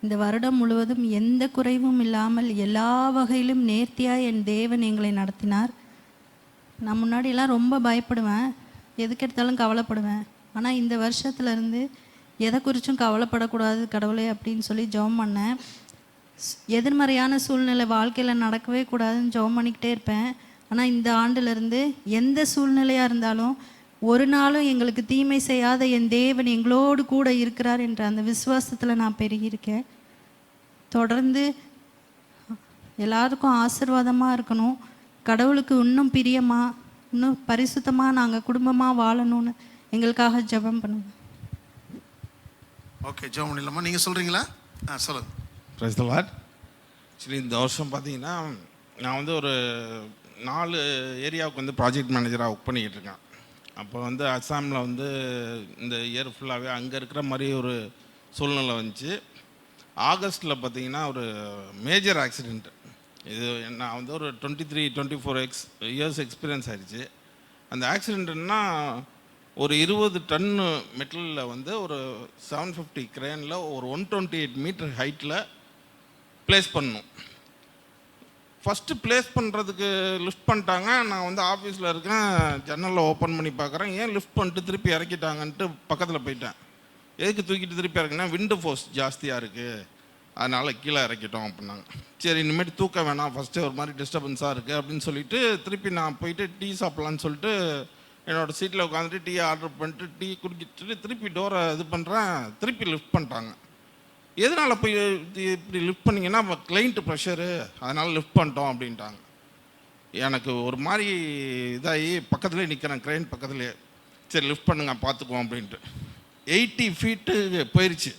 இந்த வருடம் முழுவதும் எந்த குறைவும் இல்லாமல் எல்லா வகையிலும் நேர்த்தியாக என் தேவன் எங்களை நடத்தினார். நான் முன்னாடியெல்லாம் ரொம்ப பயப்படுவேன், எதுக்கு எடுத்தாலும் கவலைப்படுவேன். ஆனால் இந்த வருஷத்துலேருந்து எதை குறித்தும் கவலைப்படக்கூடாது கடவுளே அப்படின்னு சொல்லி ஜெபம் பண்ணேன். எதிர்மறையான சூழ்நிலை வாழ்க்கையில் நடக்கவே கூடாதுன்னு ஜெபம் பண்ணிக்கிட்டே இருப்பேன். ஆனால் இந்த ஆண்டுலேருந்து எந்த சூழ்நிலையாக இருந்தாலும் ஒரு நாளும் எங்களுக்கு தீமை செய்யாத என் தேவன் எங்களோடு கூட இருக்கிறார் என்ற அந்த விசுவாசத்தில் நான் பெருகியிருக்கேன். தொடர்ந்து எல்லாருக்கும் ஆசீர்வாதமாக இருக்கணும், கடவுளுக்கு இன்னும் பிரியமாக இன்னும் பரிசுத்தமாக நாங்கள் குடும்பமாக வாழணும்னு எங்களுக்காக ஜெபம் பண்ணுங்க. ஓகே, ஜெபம் பண்ணிடலாமா? நீங்கள் சொல்கிறீங்களா? சொல்லுங்கள். Praise the Lord. ஆக்சுவலி இந்த வருஷம் பார்த்தீங்கன்னா நான் வந்து ஒரு 4 ஏரியாவுக்கு வந்து ப்ராஜெக்ட் மேனேஜராக ஒர்க் பண்ணிக்கிட்டு இருக்கேன். அப்போ வந்து அஸ்ஸாமில் வந்து இந்த இயர் ஃபுல்லாகவே அங்கே இருக்கிற மாதிரி ஒரு சூழ்நிலை வந்துச்சு. ஆகஸ்ட்டில் பார்த்தீங்கன்னா ஒரு மேஜர் ஆக்சிடெண்ட். இது நான் வந்து ஒரு 23-24 இயர்ஸ் எக்ஸ்பீரியன்ஸ் ஆகிடுச்சு. அந்த ஆக்சிடெண்ட்னா ஒரு 20 டன்னு மெட்டலில் வந்து ஒரு 750 கிரேனில் ஒரு 128 மீட்டர் ஹைட்டில் ப்ளேஸ் பண்ணணும். ஃபஸ்ட்டு ப்ளேஸ் பண்ணுறதுக்கு லிஃப்ட் பண்ணிட்டாங்க. நான் வந்து ஆஃபீஸில் இருக்கேன், ஜன்னலில் ஓப்பன் பண்ணி பார்க்குறேன், ஏன் லிஃப்ட் பண்ணிட்டு திருப்பி இறக்கிட்டாங்கன்ட்டு பக்கத்தில் போயிட்டேன். எதுக்கு தூக்கிட்டு திருப்பி இறக்கினா விண்டு ஃபோர்ஸ் ஜாஸ்தியாக இருக்குது, அதனால் கீழே இறக்கிட்டோம் அப்படின்னாங்க. சரி, இனிமேட்டு தூக்க வேணாம், ஃபஸ்ட்டு ஒரு மாதிரி டிஸ்டர்பன்ஸாக இருக்குது அப்படின்னு சொல்லிட்டு திருப்பி நான் போயிட்டு டீ சாப்பிட்லான்னு சொல்லிட்டு என்னோடய சீட்டில் உட்காந்துட்டு டீ ஆர்டர் பண்ணிட்டு டீ குடிக்கிட்டு திருப்பி டோரை இது பண்ணுறேன். திருப்பி லிஃப்ட் பண்ணிட்டாங்க. எதனால் போய் இப்படி லிஃப்ட் பண்ணிங்கன்னா கிளைண்ட்டு ப்ரெஷரு, அதனால் லிஃப்ட் பண்ணிட்டோம் அப்படின்ட்டாங்க. எனக்கு ஒரு மாதிரி இதாகி பக்கத்துலேயே நிற்கிறேன், க்ரெயின் பக்கத்துலேயே. சரி லிஃப்ட் பண்ணுங்க பார்த்துக்குவோம் அப்படின்ட்டு 80 ஃபீட்டு போயிடுச்சு.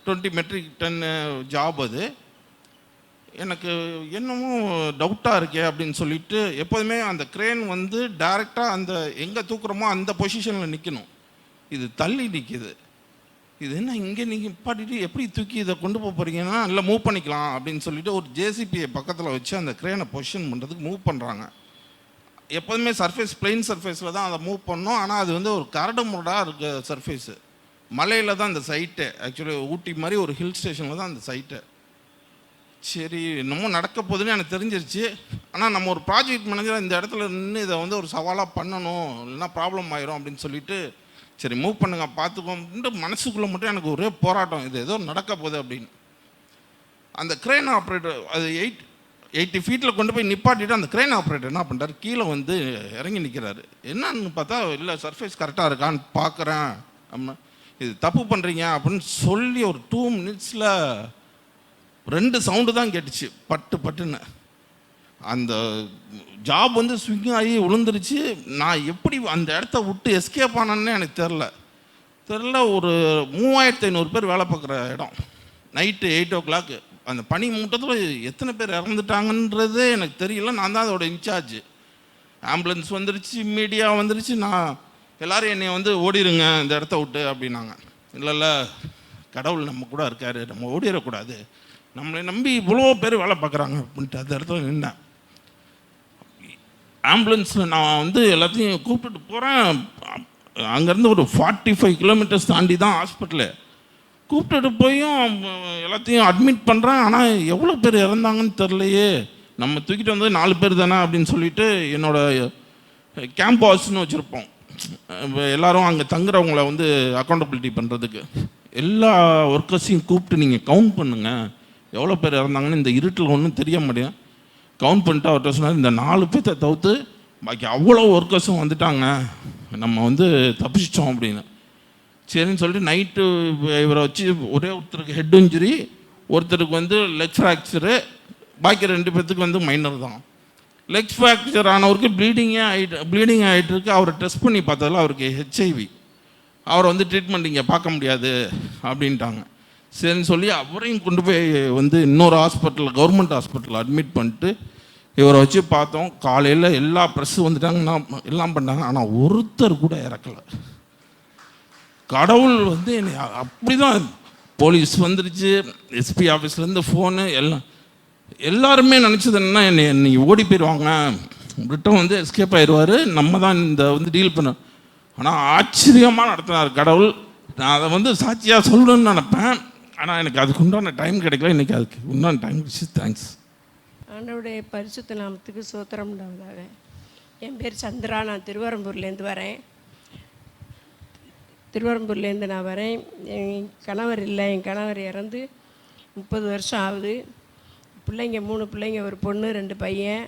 20 மெட்ரிக் டன்னு ஜாப் அது. எனக்கு என்னமோ டவுட்டாக இருக்கே அப்படின்னு சொல்லிட்டு, எப்போதுமே அந்த க்ரெயின் வந்து டைரெக்டாக அந்த எங்கே தூக்குறோமோ அந்த பொசிஷனில் நிற்கணும். இது தள்ளி நிற்கிது. இது என்ன இங்கே நீங்கள் பாட்டிட்டு எப்படி தூக்கி இதை கொண்டு போக போகிறீங்கன்னா, இல்லை மூவ் பண்ணிக்கலாம் அப்படின்னு சொல்லிட்டு ஒரு ஜேசிபியை பக்கத்தில் வச்சு அந்த க்ரெயினை பொசிஷன் பண்ணுறதுக்கு மூவ் பண்ணுறாங்க. எப்போதுமே சர்ஃபேஸ் பிளெயின் சர்ஃபேஸில் தான் அதை மூவ் பண்ணோம். ஆனால் அது வந்து ஒரு கரடு முரடாக இருக்க சர்ஃபேஸு. மலையில் தான் அந்த சைட்டு, ஆக்சுவலி ஊட்டி மாதிரி ஒரு ஹில் ஸ்டேஷனில் தான் அந்த சைட்டு. சரி என்னமோ நடக்க போகுதுன்னு எனக்கு தெரிஞ்சிருச்சு. ஆனால் நம்ம ஒரு ப்ராஜெக்ட் மேனேஜராக இந்த இடத்துல நின்று இதை வந்து ஒரு சவாலாக பண்ணணும், இல்லைன்னா ப்ராப்ளம் ஆயிரும் அப்படின்னு சொல்லிட்டு சரி மூவ் பண்ணுங்க பார்த்துக்கோன்ட்டு மனசுக்குள்ளே மட்டும் எனக்கு ஒரே போராட்டம், இது ஏதோ நடக்க போகுது அப்படின்னு. அந்த க்ரெயின் ஆப்ரேட்டர் அது 80 ஃபீட்டில் கொண்டு போய் நிப்பாட்டிட்டு அந்த க்ரெயின் ஆப்ரேட்டர் என்ன பண்ணுறாரு, கீழே வந்து இறங்கி நிற்கிறாரு. என்னன்னு பார்த்தா இல்லை சர்ஃபேஸ் கரெக்டாக இருக்கான்னு பார்க்குறேன், நம்ம இது தப்பு பண்ணுறீங்க அப்படின்னு சொல்லி ஒரு 2 மினிட்ஸில் 2 சவுண்டு தான் கேட்டுச்சு, பட்டு பட்டுன்னு. அந்த ஜாப் வந்து ஸ்விங் ஆகி விழுந்துருச்சு. நான் எப்படி அந்த இடத்த விட்டு எஸ்கேப் ஆனேன்னு எனக்கு தெரில. ஒரு 3500 பேர் வேலை பார்க்குற இடம். நைட்டு 8 o'clock அந்த பனி மூட்டத்தில் எத்தனை பேர் இறந்துட்டாங்கன்றதே எனக்கு தெரியல. நான் தான் அதோட இன்சார்ஜ். ஆம்புலன்ஸ் வந்துருச்சு, மீடியா வந்துருச்சு. நான் எல்லோரும் என்னை வந்து ஓடிடுங்க இந்த இடத்த விட்டு அப்படின்னாங்க. இல்லை கடவுள் நம்ம கூட இருக்கார், நம்ம ஓடிடக்கூடாது, நம்மளை நம்பி இவ்வளோ பேர் வேலை பார்க்குறாங்க அப்படின்ட்டு அந்த இடத்துல நின்றேன். ஆம்புலன்ஸில் நான் வந்து எல்லாத்தையும் கூப்பிட்டுட்டு போகிறேன். அங்கேருந்து ஒரு 45 கிலோமீட்டர்ஸ் தாண்டி தான் ஹாஸ்பிட்டலு. கூப்பிட்டுட்டு போயும் எல்லாத்தையும் அட்மிட் பண்ணுறேன். ஆனால் எவ்வளோ பேர் இறந்தாங்கன்னு தெரிலையே, நம்ம தூக்கிட்டு வந்தது 4 பேர் தானே அப்படின்னு சொல்லிட்டு என்னோடய கேம்ப் ஹவுஸ்னு வச்சுருப்போம். எல்லோரும் அங்கே தங்குறவங்கள வந்து அக்கௌண்டபிலிட்டி பண்ணுறதுக்கு எல்லா ஒர்க்கர்ஸையும் கூப்பிட்டு நீங்கள் கவுண்ட் பண்ணுங்கள் எவ்வளோ பேர் இறந்தாங்கன்னு. இந்த இருட்டில் ஒன்றும் தெரிய முடியும். கவுண்ட் பண்ணிட்டு அவர்கிட்ட சொன்னார், இந்த 4 பேர்த்தை தவிர்த்து பாக்கி அவ்வளோ ஒர்க்கர்ஸும் வந்துட்டாங்க, நம்ம வந்து தப்பிச்சிட்டோம் அப்படின்னு. சரின்னு சொல்லிட்டு நைட்டு இவரை வச்சு ஒரே ஒருத்தருக்கு ஹெட் இன்ஜுரி, ஒருத்தருக்கு வந்து லெக் ஃப்ராக்சரு, பாக்கி 2 பேர்த்துக்கு வந்து மைனர் தான். லெக் ஃப்ராக்சர் ஆனவருக்கு ப்ளீடிங் ஆகிட்டு இருக்கு. அவரை டெஸ்ட் பண்ணி பார்த்ததில் அவருக்கு HIV. அவரை வந்து ட்ரீட்மெண்ட் இங்கே பார்க்க முடியாது அப்படின்ட்டாங்க. சரின்னு சொல்லி அவரையும் கொண்டு போய் வந்து இன்னொரு ஹாஸ்பிட்டல், கவர்மெண்ட் ஹாஸ்பிட்டலில் அட்மிட் பண்ணிட்டு இவரை வச்சு பார்த்தோம். காலையில் எல்லா ப்ரெஸ்ஸு வந்துட்டாங்கன்னா எல்லாம் பண்ணாங்க. ஆனால் ஒருத்தர் கூட இறக்கலை. கடவுள் வந்து என்னை அப்படி தான், போலீஸ் வந்துருச்சு, எஸ்பி ஆஃபீஸ்லேருந்து ஃபோனு, எல்லாருமே நினச்சது என்னன்னா என்னை ஓடி போயிடுவாங்க, பிரிட்டன் வந்து எஸ்கேப் ஆயிடுவார், நம்ம தான் இந்த வந்து டீல் பண்ண. ஆனால் ஆச்சரியமாக நடத்தினார் கடவுள். நான் அதை வந்து சாட்சியாக சொல்லணும்னு நினப்பேன். ஆனால் எனக்கு அதுக்கு உண்டான டைம் கிடைக்கல. இன்றைக்கி அதுக்கு உண்டான டைம் கிடைச்சி. தேங்க்ஸ். ஆண்டவருடைய பரிசுத்த நாமத்துக்கு ஸ்தோத்திரம் உண்டாவதாக. என் பேர் சந்திரா, நான் திருவரம்பூர்லேருந்து வரேன். திருவரம்பூர்லேருந்து நான் வரேன். என் கணவர் இல்லை, என் கணவர் இறந்து 30 வருஷம் ஆகுது. பிள்ளைங்க 3 பிள்ளைங்க, ஒரு பொண்ணு 2 பையன்.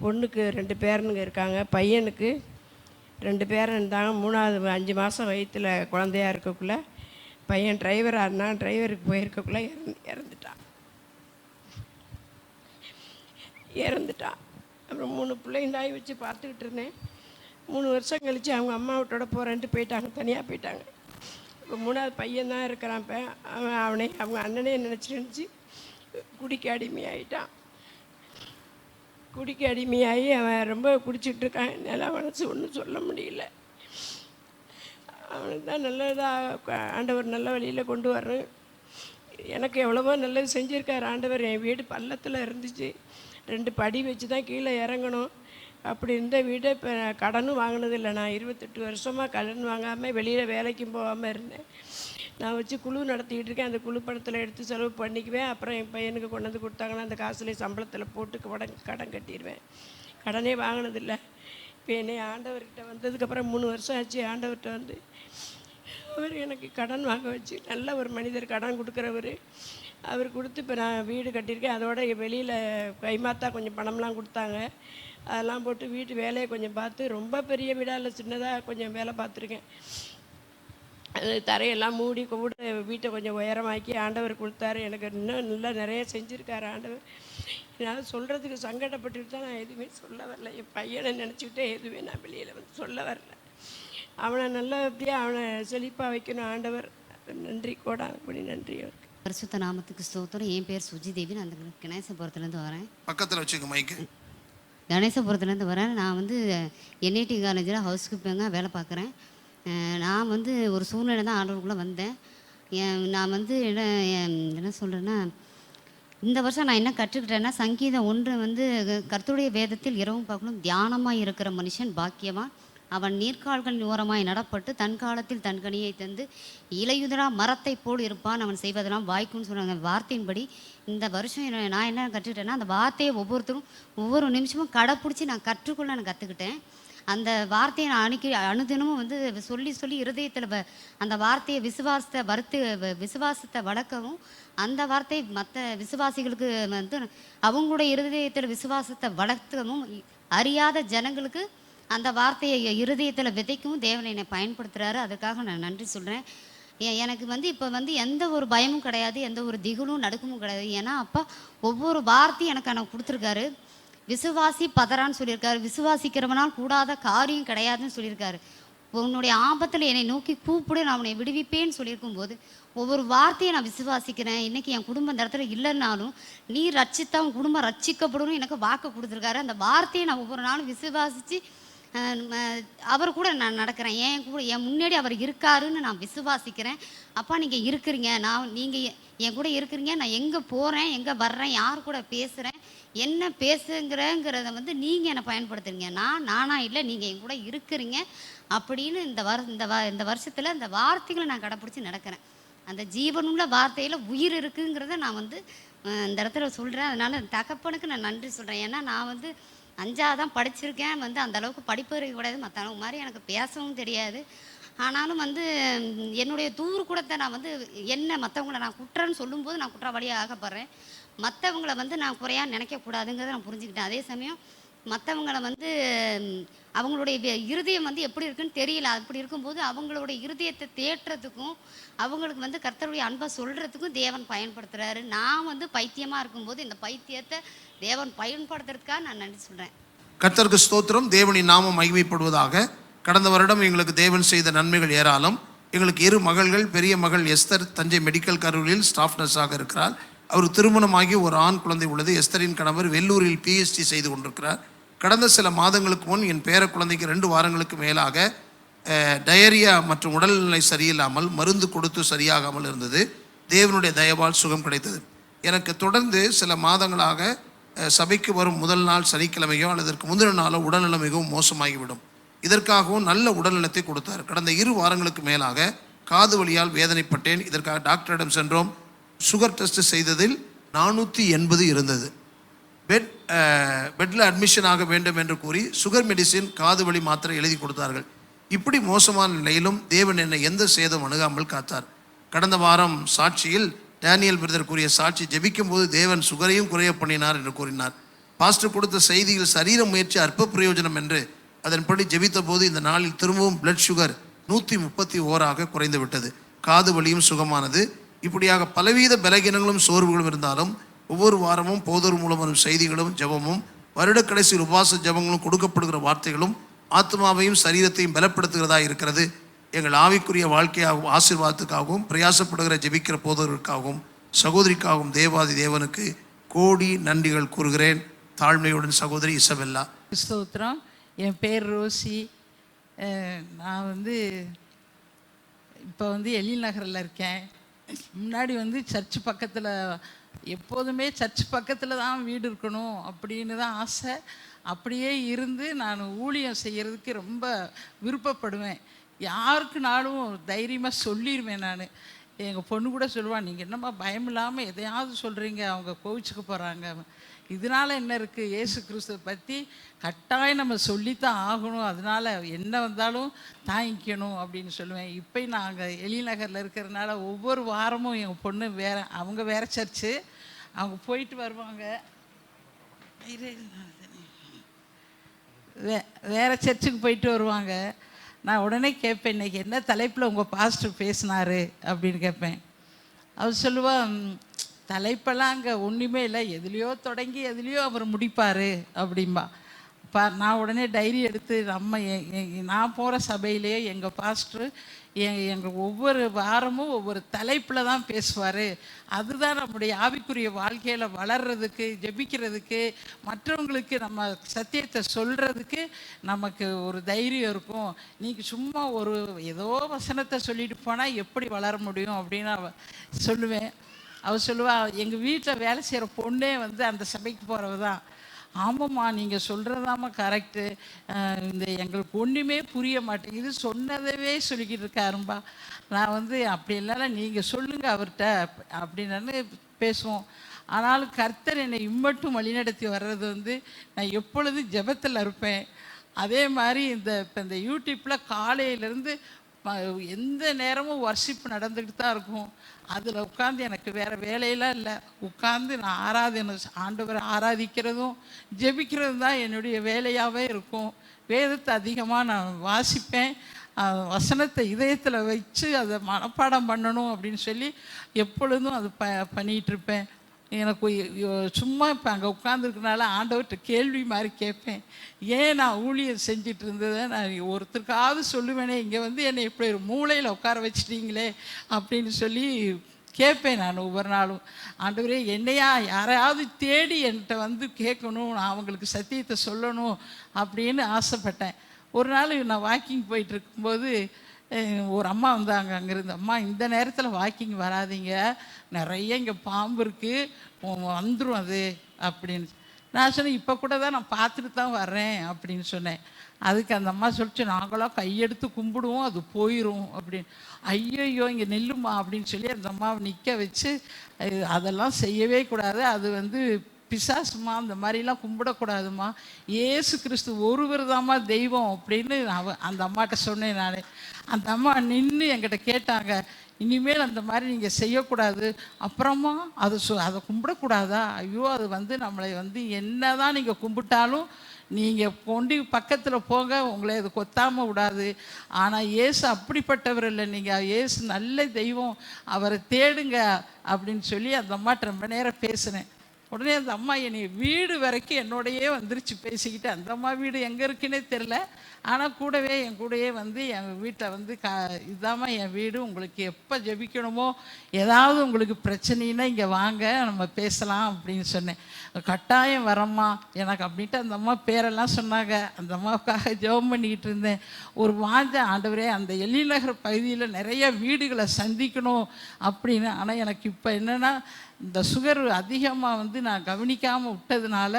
பொண்ணுக்கு 2 பேரனுங்க இருக்காங்க, பையனுக்கு 2 பேரன் இருந்தாங்க. 3வது 5 மாதம் வயிற்றில் குழந்தையா இருக்கக்குள்ளே பையன் டிரைவராக இருந்தான். டிரைவருக்கு போயிருக்கக்குள்ளே இறந்துட்டான். இறந்துட்டான். அப்புறம் 3 பிள்ளைங்க தாய் வச்சு பார்த்துக்கிட்டு இருந்தேன். 3 வருஷம் கழித்து அவங்க அம்மா வீட்டோட போகிறேன்ட்டு போயிட்டாங்க, தனியாக போயிட்டாங்க. இப்போ 3வது பையன் தான் இருக்கிறான். இப்போ அவங்க அண்ணனே நினச்சி குடிக்க அடிமையாயிட்டான். குடிக்க அடிமையாகி அவன் ரொம்ப குடிச்சிட்டு இருக்கான். என்னால் மனசு ஒன்றும் சொல்ல முடியல. அவனுக்கு தான் நல்லதாக ஆண்டவர் நல்ல வழியில் கொண்டு வரணும். எனக்கு எவ்வளவோ நல்லது செஞ்சுருக்கார் ஆண்டவர். என் வீடு பள்ளத்தில் இருந்துச்சு, 2 படி வச்சு தான் கீழே இறங்கணும். அப்படி இருந்த வீடை இப்போ கடனும் வாங்கினதில்லை. நான் 28 வருஷமாக கடன் வாங்காமல் வெளியில் வேலைக்கும் போகாமல் இருந்தேன். நான் வச்சு குழு நடத்திக்கிட்டு இருக்கேன். அந்த குழு பணத்தில் எடுத்து செலவு பண்ணிக்குவேன். அப்புறம் என் பையனுக்கு கொண்டு வந்து கொடுத்தாங்கன்னா அந்த காசுலேயே சம்பளத்தில் போட்டு கடன் கட்டிடுவேன். கடனே வாங்கினதில்லை. இப்போ என்னை ஆண்டவர்கிட்ட வந்ததுக்கப்புறம் 3 வருஷம் ஆச்சு. ஆண்டவர்கிட்ட வந்து அவர் எனக்கு கடன் வாங்க வச்சு, நல்ல ஒரு மனிதர், கடன் கொடுக்குறவர். அவர் கொடுத்து இப்போ நான் வீடு கட்டியிருக்கேன். அதோட வெளியில் கைமாத்தா கொஞ்சம் பணம்லாம் கொடுத்தாங்க. அதெல்லாம் போட்டு வீட்டு வேலையை கொஞ்சம் பார்த்து, ரொம்ப பெரிய வீடாக இல்லை, சின்னதாக கொஞ்சம் வேலை பார்த்துருக்கேன். அது தரையெல்லாம் மூடி கூட வீட்டை கொஞ்சம் உயரமாக்கி ஆண்டவர் கொடுத்தாரு. எனக்கு இன்னும் நல்லா நிறைய செஞ்சுருக்காரு ஆண்டவர். நான் சொல்கிறதுக்கு சங்கடப்பட்டுட்டு தான் நான் எதுவுமே சொல்ல வரல. என் பையனை நினச்சிக்கிட்டே எதுவுமே நான் வெளியில் வந்து சொல்ல வரல. அவனை நல்லபடியாக அவனை செழிப்பாக வைக்கணும் ஆண்டவர். நன்றி, கோடானபடி நன்றி அவருக்கு. பரிசுத்த நாமத்துக்கு ஸ்தோத்திரம். என் பேர் சுஜி தேவி. நான் அந்த கணேசபுரத்துலேருந்து வரேன். பக்கத்தில் வச்சுக்க மைக்கு. கணேசபுரத்துலேருந்து வரேன். நான் வந்து என்ஐடி காலேஜில் ஹவுஸ் கீப்பிங்காக வேலை பார்க்குறேன். நான் வந்து ஒரு சூழ்நிலை தான் ஆண்டவருக்குள்ளே வந்தேன். நான் வந்து என்ன சொல்கிறேன்னா, இந்த வருஷம் நான் என்ன கற்றுக்கிட்டேன்னா, சங்கீதம் 1 வந்து கர்த்தருடைய வேதத்தில் இரவும் பகலும் தியானமாக இருக்கிற மனுஷன் பாக்கியவான். அவன் நீர்க்கால்களின் ஓரமாய் நடப்பட்டு தன் காலத்தில் தன் கனியை தந்து இலையுதிரா மரத்தை போல் இருப்பான். அவன் செய்வதெல்லாம் வாய்க்குன்னு சொன்னாங்க. வார்த்தையின்படி இந்த வருஷம் நான் என்ன கற்றுக்கிட்டேன்னா, அந்த வார்த்தையை ஒவ்வொருத்தரும் ஒவ்வொரு நிமிஷமும் கடைப்பிடிச்சி நான் கற்றுக்கொள்ள நான் கற்றுக்கிட்டேன். அந்த வார்த்தையை நான் அனுதினமும் வந்து சொல்லி சொல்லி இருதயத்தில் அந்த வார்த்தையை விசுவாசத்தை வளர்க்கவும், அந்த வார்த்தை மற்ற விசுவாசிகளுக்கு வந்து அவங்களுடைய இருதயத்தில் விசுவாசத்தை வளர்க்கவும், அறியாத ஜனங்களுக்கு அந்த வார்த்தையை இருதயத்தில் விதைக்கவும் தேவனை என்னை பயன்படுத்துகிறாரு. அதுக்காக நான் நன்றி சொல்கிறேன். எனக்கு வந்து இப்போ வந்து எந்த ஒரு பயமும் கிடையாது, எந்த ஒரு திகிலும் நடுக்கமும் கிடையாது. ஏன்னா அப்பா ஒவ்வொரு வார்த்தையும் எனக்கு கொடுத்துருக்காரு. விசுவாசி பதறான்னு சொல்லியிருக்காரு. விசுவாசிக்கிறவனால் கூடாத காரியம் கிடையாதுன்னு சொல்லியிருக்காரு. உன்னுடைய ஆபத்தில் என்னை நோக்கி கூப்பிடு, நான் உன்னை விடுவிப்பேன்னு சொல்லியிருக்கும் போது ஒவ்வொரு வார்த்தையை நான் விசுவாசிக்கிறேன். இன்றைக்கி என் குடும்பம் இந்த இடத்துல இல்லைன்னாலும் நீ ரட்சித்தா உன் குடும்பம் ரட்சிக்கப்படும் எனக்கு வாக்கு கொடுத்துருக்காரு. அந்த வார்த்தையை நான் ஒவ்வொரு நாளும் விசுவாசித்து அவர் கூட நான் நடக்கிறேன். என் முன்னாடி அவர் இருக்காருன்னு நான் விசுவாசிக்கிறேன். அப்பா நீங்கள் இருக்கிறீங்க, நீங்கள் என் கூட இருக்கிறீங்க. நான் எங்கே போகிறேன், எங்கே வர்றேன், யார் கூட பேசுகிறேன், என்ன பேசுங்கிறத வந்து நீங்கள் என்னை பயன்படுத்துறீங்க. நானாக இல்லை, நீங்கள் என் கூட இருக்கிறீங்க அப்படின்னு இந்த வருஷத்தில் அந்த வார்த்தைகளை நான் கடைப்பிடிச்சி நடக்கிறேன். அந்த ஜீவனுள்ள வார்த்தையில் உயிர் இருக்குங்கிறத நான் வந்து இந்த இடத்துல சொல்கிறேன். அதனால் தகப்பனுக்கு நான் நன்றி சொல்கிறேன். ஏன்னா நான் வந்து 5ஆவது தான் படிச்சிருக்கேன். வந்து அந்தளவுக்கு படிப்பறிவு கூடாது, மற்றவங்க மாதிரி எனக்கு பேசவும் தெரியாது. ஆனாலும் வந்து என்னுடைய தூர்குடத்தை நான் வந்து மற்றவங்கள நான் குற்றன்னு சொல்லும்போது நான் குற்றவாளியாக ஆகப்படுறேன். மற்றவங்கள வந்து நான் குறையாக நினைக்கக்கூடாதுங்கிறத நான் புரிஞ்சுக்கிட்டேன். அதே சமயம் மற்றவங்கள வந்து அவங்களுடைய இருதயம் வந்து எப்படி இருக்குன்னு தெரியல. அப்படி இருக்கும்போது அவங்களுடைய இருதயத்தை தேற்றுறதுக்கும் அவங்களுக்கு வந்து கர்த்தருடைய அன்பை சொல்கிறதுக்கும் தேவன் பயன்படுத்துகிறாரு. நான் வந்து பைத்தியமாக இருக்கும்போது இந்த பைத்தியத்தை தேவன் பயன்படுத்துறதுக்காக நான் நன்றி சொல்கிறேன். கர்த்தருக்கு ஸ்தோத்திரம். தேவனின் நாமம் மகிமைப்படுவதாக. கடந்த வருடம் எங்களுக்கு தேவன் செய்த நன்மைகள் ஏராளம். எங்களுக்கு 2 மகள்கள். பெரிய மகள் எஸ்தர் தஞ்சை மெடிக்கல் கல்லூரியில் ஸ்டாஃப் நர்ஸாக இருக்கிறார். அவர் திருமணமாகி ஒரு ஆண் குழந்தை உள்ளது. எஸ்தரின் கணவர் வெள்ளூரில் PhD செய்து கொண்டிருக்கிறார். கடந்த சில மாதங்களுக்கு முன் என் பேர குழந்தைக்கு 2 வாரங்களுக்கு மேலாக டயரியா மற்றும் உடல்நிலை சரியில்லாமல் மருந்து கொடுத்து சரியாகாமல் இருந்தது. தேவனுடைய தயவால் சுகம் கிடைத்தது. எனக்கு தொடர்ந்து சில மாதங்களாக சபைக்கு வரும் முதல் நாள் சனிக்கிழமையோ அல்லது அதற்கு முந்தின நாளோ உடல்நலம் மிகவும் மோசமாகிவிடும். இதற்காகவும் நல்ல உடல்நலத்தை கொடுத்தார். கடந்த 2 வாரங்களுக்கு மேலாக காது வலியால் வேதனைப்பட்டேன். இதற்காக டாக்டரிடம் சென்றோம். சுகர் டெஸ்ட் செய்ததில் 480 இருந்தது. பெட்டில் அட்மிஷன் ஆக வேண்டும் என்று கூறி சுகர் மெடிசின், காது வலி மாத்திரை எழுதி கொடுத்தார்கள். இப்படி மோசமான நிலையிலும் தேவன் என்னை எந்த சேதம் அணுகாமல் காத்தார். கடந்த வாரம் சாட்சியில் டேனியல் பிரதர் கூறிய சாட்சி, ஜெபிக்கும் போது தேவன் சுகரையும் குறைய பண்ணினார் என்று கூறினார். பாஸ்டர் கொடுத்த செய்தியில் சரீர முயற்சி அற்ப பிரயோஜனம் என்று அதன்படி ஜெபித்த போது இந்த நாளில் திரும்பவும் பிளட் சுகர் 131 குறைந்து விட்டது. காது வலியும் சுகமானது. இப்படியாக பலவித பலகீனங்களும் சோர்வுகளும் இருந்தாலும் ஒவ்வொரு வாரமும் போதர் மூலம் வரும் செய்திகளும் ஜெபமும் வருடக்கடைசியில் உபவாச ஜெபங்களும் கொடுக்கப்படுகிற வார்த்தைகளும் ஆத்மாவையும் சரீரத்தையும் பலப்படுத்துகிறதா இருக்கிறது. எங்கள் ஆவிக்குரிய வாழ்க்கையாகவும் ஆசீர்வாதத்துக்காகவும் பிரயாசப்படுகிற ஜெபிக்கிற போதவர்களுக்காகவும் சகோதரிக்காகவும் தேவாதி தேவனுக்கு கோடி நன்றிகள் கூறுகிறேன். தாழ்மையுடன் சகோதரி இசபெல்லா. ஸ்தோத்திரம். என் பேர் ரோசி. நான் இப்போ எழில் நகரில் இருக்கேன். முன்னாடி சர்ச் பக்கத்தில், எப்போதுமே சர்ச் பக்கத்தில் தான் வீடு இருக்கணும் அப்படின்னு தான் ஆசை. அப்படியே இருந்து நான் ஊழியம் செய்கிறதுக்கு ரொம்ப விருப்பப்படுவேன். யாருக்குனாலும் தைரியமாக சொல்லிடுவேன். நான் எங்கள் பொண்ணு கூட சொல்லுவாள், நீங்கள் என்னம்மா பயம் இல்லாமல் எதையாவது சொல்கிறீங்க, அவங்க கோவிச்சுக்க போகிறாங்க. இதனால் என்ன இருக்குது, இயேசு கிறிஸ்துவை பற்றி கட்டாயம் நம்ம சொல்லித்தான் ஆகணும், அதனால் என்ன வந்தாலும் தாங்கிக்கணும் அப்படின்னு சொல்லுவேன். இப்போ நாங்கள் எழில் நகரில் இருக்கிறதுனால ஒவ்வொரு வாரமும் எங்கள் பொண்ணு அவங்க வேறு சர்ச்சு, அவங்க போயிட்டு வருவாங்க. வேறு சர்ச்சுக்கு போயிட்டு வருவாங்க. நான் உடனே கேட்பேன், இன்றைக்கி என்ன தலைப்பில் உங்கள் பாஸ்டர் பேசினார் அப்படின்னு கேட்பேன். அவர் சொல்லுவாள், தலைப்பெல்லாம் அங்கே ஒன்றுமே இல்லை, எதுலேயோ தொடங்கி எதுலேயோ அவர் முடிப்பார் அப்படின்பா. நான் உடனே டைரி எடுத்து நான் போகிற சபையிலேயே எங்கள் பாஸ்டர் எங்கள் ஒவ்வொரு வாரமும் ஒவ்வொரு தலைப்பில் தான் பேசுவார். அதுதான் நம்முடைய ஆவிக்குரிய வாழ்க்கையில் வளர்கிறதுக்கு, ஜெபிக்கிறதுக்கு, மற்றவங்களுக்கு நம்ம சத்தியத்தை சொல்கிறதுக்கு நமக்கு ஒரு தைரியம் இருக்கும். நீங்கள் சும்மா ஏதோ வசனத்தை சொல்லிட்டு போனால் எப்படி வளர முடியும் அப்படின்னு சொல்லுவேன். அவர் சொல்லுவா, எங்கள் வீட்டில் வேலை செய்கிற பொண்ணே அந்த சபைக்கு போகிறவ தான். ஆமாம்மா, நீங்கள் சொல்கிறதாம்மா கரெக்டு, எங்களுக்கு ஒன்றுமே புரிய மாட்டேங்குது, சொன்னதவே சொல்லிக்கிட்டு இருக்காரும்பா. நான் அப்படி இல்லைன்னா நீங்கள் சொல்லுங்கள் அவர்கிட்ட அப்படின்னு பேசுவோம். ஆனாலும் கர்த்தர் என்னை இம்மட்டும் வழிநடத்தி வர்றது நான் எப்பொழுதும் ஜெபத்தில் இருப்பேன். அதே மாதிரி இந்த யூடியூப்பில் காலையிலேருந்து எந்த நேரமும் வர்ஷிப் நடந்துக்கிட்டு தான் இருக்கும். அதில் உட்காந்து எனக்கு வேறு வேலையெல்லாம் இல்லை, உட்காந்து நான் ஆண்டவரை ஆராதிக்கிறதும் ஜெபிக்கிறதும் தான் என்னுடைய வேலையாகவே இருக்கும். வேதத்தை அதிகமாக நான் வாசிப்பேன். வசனத்தை இதயத்தில் வச்சு அதை மனப்பாடம் பண்ணணும் அப்படின்னு சொல்லி எப்பொழுதும் அது பண்ணிகிட்ருப்பேன். எனக்கு சும்மா இப்போ அங்கே உட்காந்துருக்கனால ஆண்டவர்கிட்ட கேள்வி மாதிரி கேட்பேன். ஏன் நான் ஊழியம் செஞ்சிட்டு இருந்ததை நான் ஒருத்தருக்காவது சொல்லுவேனே, இங்கே என்னை இப்படி ஒரு மூளையில் உட்கார வச்சிட்டீங்களே அப்படின்னு சொல்லி கேட்பேன். நான் ஒவ்வொரு நாளும், ஆண்டவரே என்னையா யாரையாவது தேடி என்கிட்ட கேட்கணும், நான் அவங்களுக்கு சத்தியத்தை சொல்லணும் அப்படின்னு ஆசைப்பட்டேன். ஒரு நாள் நான் வாக்கிங் போயிட்டு இருக்கும்போது ஒரு அம்மா வந்தாங்க. அங்கேருந்து, அம்மா இந்த நேரத்தில் வாக்கிங் வராதிங்க, நிறைய இங்கே பாம்பு இருக்குது, வந்துடும் அது அப்படின்னு. நான் சொன்னேன், இப்போ கூட தான் நான் பார்த்துட்டு தான் வர்றேன் அப்படின்னு சொன்னேன். அதுக்கு அந்த அம்மா சொல்லிச்சு, நாங்களாம் கையெடுத்து கும்பிடுவோம், அது போயிடும் அப்படின்னு. ஐயோ இங்கே நெல்லுமா அப்படின்னு சொல்லி அந்த அம்மாவை நிற்க வச்சு, அதெல்லாம் செய்யவே கூடாது, அது பிசாசுமா, அந்த மாதிரிலாம் கும்பிடக்கூடாதுமா, இயேசு கிறிஸ்து ஒருவர் தாம்மா தெய்வம் அப்படின்னு அந்த அம்மாட்ட சொன்னேன். நான் அந்த அம்மா நின்று என்கிட்ட கேட்டாங்க, இனிமேல் அந்த மாதிரி நீங்கள் செய்யக்கூடாது, அப்புறமா அதை கும்பிடக்கூடாதா? ஐயோ அது நம்மளை என்ன தான் நீங்கள் கும்பிட்டாலும் நீங்கள் கொண்டு பக்கத்தில் போங்க, உங்களை அது கொத்தாமல் விடாது. ஆனால் இயேசு அப்படிப்பட்டவர் இல்லை, நீங்கள் இயேசு நல்ல தெய்வம், அவரை தேடுங்க அப்படின்னு சொல்லி அந்த அம்மாட்ட ரொம்ப நேரம் பேசினேன். உடனே அந்த அம்மா என்னை வீடு வரைக்கும் என்னோடையே வந்துருச்சு பேசிக்கிட்டு. அந்த அம்மா வீடு எங்கே இருக்குன்னே தெரில, ஆனால் கூடவே என் கூடயே எங்கள் வீட்டில் இதாம்மா என் வீடு, உங்களுக்கு எப்போ ஜெபிக்கணுமோ, ஏதாவது உங்களுக்கு பிரச்சனைன்னா இங்கே வாங்க நம்ம பேசலாம் அப்படின்னு சொன்னேன். கட்டாயம் வரம்மா எனக்கு அப்படின்ட்டு அந்த அம்மா பேரெல்லாம் சொன்னாங்க. அந்த அம்மாவுக்காக ஜெபம் பண்ணிக்கிட்டு இருந்தேன். ஒரு வாஞ்ச, ஆண்டவரே அந்த எழில் நகர் பகுதியில் நிறைய வீடுகளை சந்திக்கணும் அப்படின்னு. ஆனால் எனக்கு இப்போ என்னென்னா, இந்த சுகர் அதிகமாக நான் கவனிக்காமல் விட்டதுனால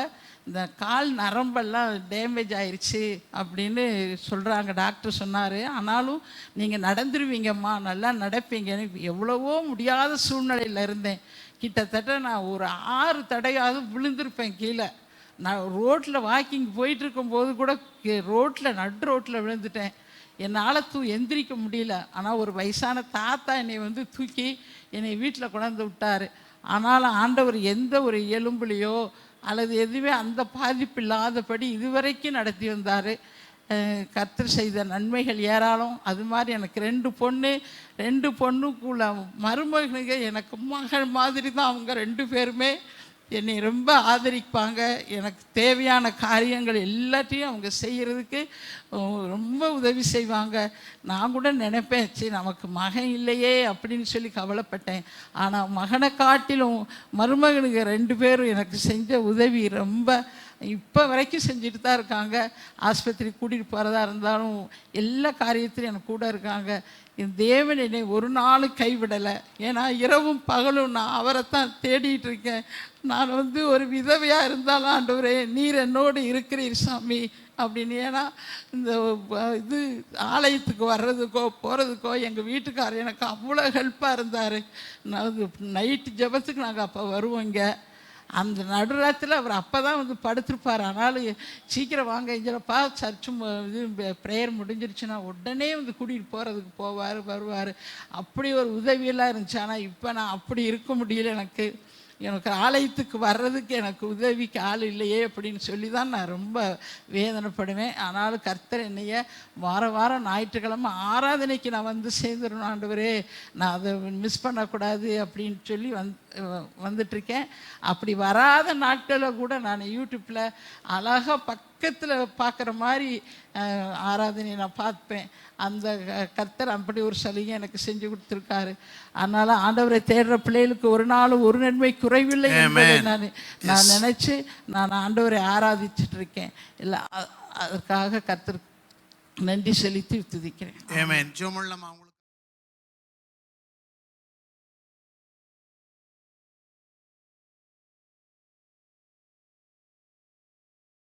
இந்த கால் நரம்பெல்லாம் டேமேஜ் ஆயிடுச்சு அப்படின்னு சொல்கிறாங்க, டாக்டர் சொன்னார். ஆனாலும் நீங்கள் நடந்துருவீங்கம்மா, நல்லா நடப்பீங்கன்னு. எவ்வளவோ முடியாத சூழ்நிலையில் இருந்தேன். கிட்டத்தட்ட நான் ஒரு 6 தடையாவது விழுந்திருப்பேன் கீழே. நான் ரோட்டில் வாக்கிங் போயிட்டுருக்கும்போது கூட நடு ரோட்டில் விழுந்துட்டேன். என்னால் எந்திரிக்க முடியல. ஆனால் ஒரு வயசான தாத்தா என்னை தூக்கி என்னை வீட்டில் கொண்டாந்து விட்டார். ஆனாலும் ஆண்டவர் எந்த ஒரு எலும்புலையோ அல்லது எதுவே அந்த பாதிப்பு இல்லாதபடி இதுவரைக்கும் நடத்தி வந்தார். கர்த்தர் செய்த நன்மைகள் ஏராளம். அது மாதிரி எனக்கு 2 பொண்ணுக்குள்ள மருமகனுங்க எனக்கு மகள் மாதிரி தான் அவங்க 2 பேருமே. என்னை ரொம்ப ஆதரிப்பாங்க. எனக்கு தேவையான காரியங்கள் எல்லாத்தையும் அவங்க செய்கிறதுக்கு ரொம்ப உதவி செய்வாங்க. நான் கூட நினைப்பேன், சரி நமக்கு மகன் இல்லையே அப்படின்னு சொல்லி கவலைப்பட்டேன். ஆனால் மகனை காட்டிலும் மருமகனுக்கு 2 பேரும் எனக்கு செஞ்ச உதவி ரொம்ப இப்போ வரைக்கும் செஞ்சுட்டு தான் இருக்காங்க. ஆஸ்பத்திரி கூட்டிகிட்டு போகிறதா இருந்தாலும் எல்லா காரியத்திலும் எனக்கு கூட இருக்காங்க. என் தேவன் என்னை ஒரு நாள் கைவிடலை. ஏன்னா இரவும் பகலும் நான் அவரைத்தான் தேடிட்டு இருக்கேன். நான் வந்து ஒரு விதவையாக இருந்தாலும் ஆண்டவரே நீர் என்னோடு இருக்கிறீர் சாமி அப்படின்னு. ஏன்னா இந்த இது ஆலயத்துக்கு வர்றதுக்கோ போகிறதுக்கோ எங்கள் வீட்டுக்காரர் எனக்கு அவ்வளோ ஹெல்ப்பாக இருந்தார். நான் நைட்டு ஜெபத்துக்கு நாங்கள் அப்போ வருவோங்க. அந்த நடுராத்தில் அவர் அப்போ தான் வந்து படுத்திருப்பார். ஆனாலும் சீக்கிரம் வாங்க இஞ்சலப்பா சர்ச்சும் இது ப்ரேயர் முடிஞ்சிருச்சுன்னா உடனே வந்து கூட்டிகிட்டு போகிறதுக்கு போவார் வருவார். அப்படி ஒரு உதவியெல்லாம் இருந்துச்சு. ஆனால் இப்போ நான் அப்படி இருக்க முடியல. எனக்கு ஆலயத்துக்கு வர்றதுக்கு எனக்கு உதவிக்கு ஆள் இல்லையே அப்படின்னு சொல்லி தான் நான் ரொம்ப வேதனைப்படுவேன். ஆனாலும் கர்த்தர் என்னைய வாரம் ஞாயிற்றுக்கிழமை ஆராதனைக்கு நான் வந்து சேர்ந்துடணும் ஆண்டவரே, நான் அதை மிஸ் பண்ணக்கூடாது அப்படின்னு சொல்லி வந்துட்டுருக்கேன். அப்படி வராத நாட்களில் கூட நான் யூடியூப்பில் அழகாக பக்கத்தில் பார்க்குற மாதிரி ஆராதனை நான் பார்ப்பேன். அந்த கர்த்தர் அப்படி ஒரு சலுகை எனக்கு செஞ்சு கொடுத்துருக்காரு. அதனால் ஆண்டவரை தேடுற பிள்ளைகளுக்கு ஒரு நாள் ஒரு நன்மை குறைவில்லை என்பதை நான் நினச்சி நான் ஆண்டவரை ஆராதிச்சுட்டு இருக்கேன். இல்லை அதற்காக கர்த்தர் நன்றி செலுத்தி துதிக்கிறேன். ஆமென். ஜெபம் பண்ணலாமா?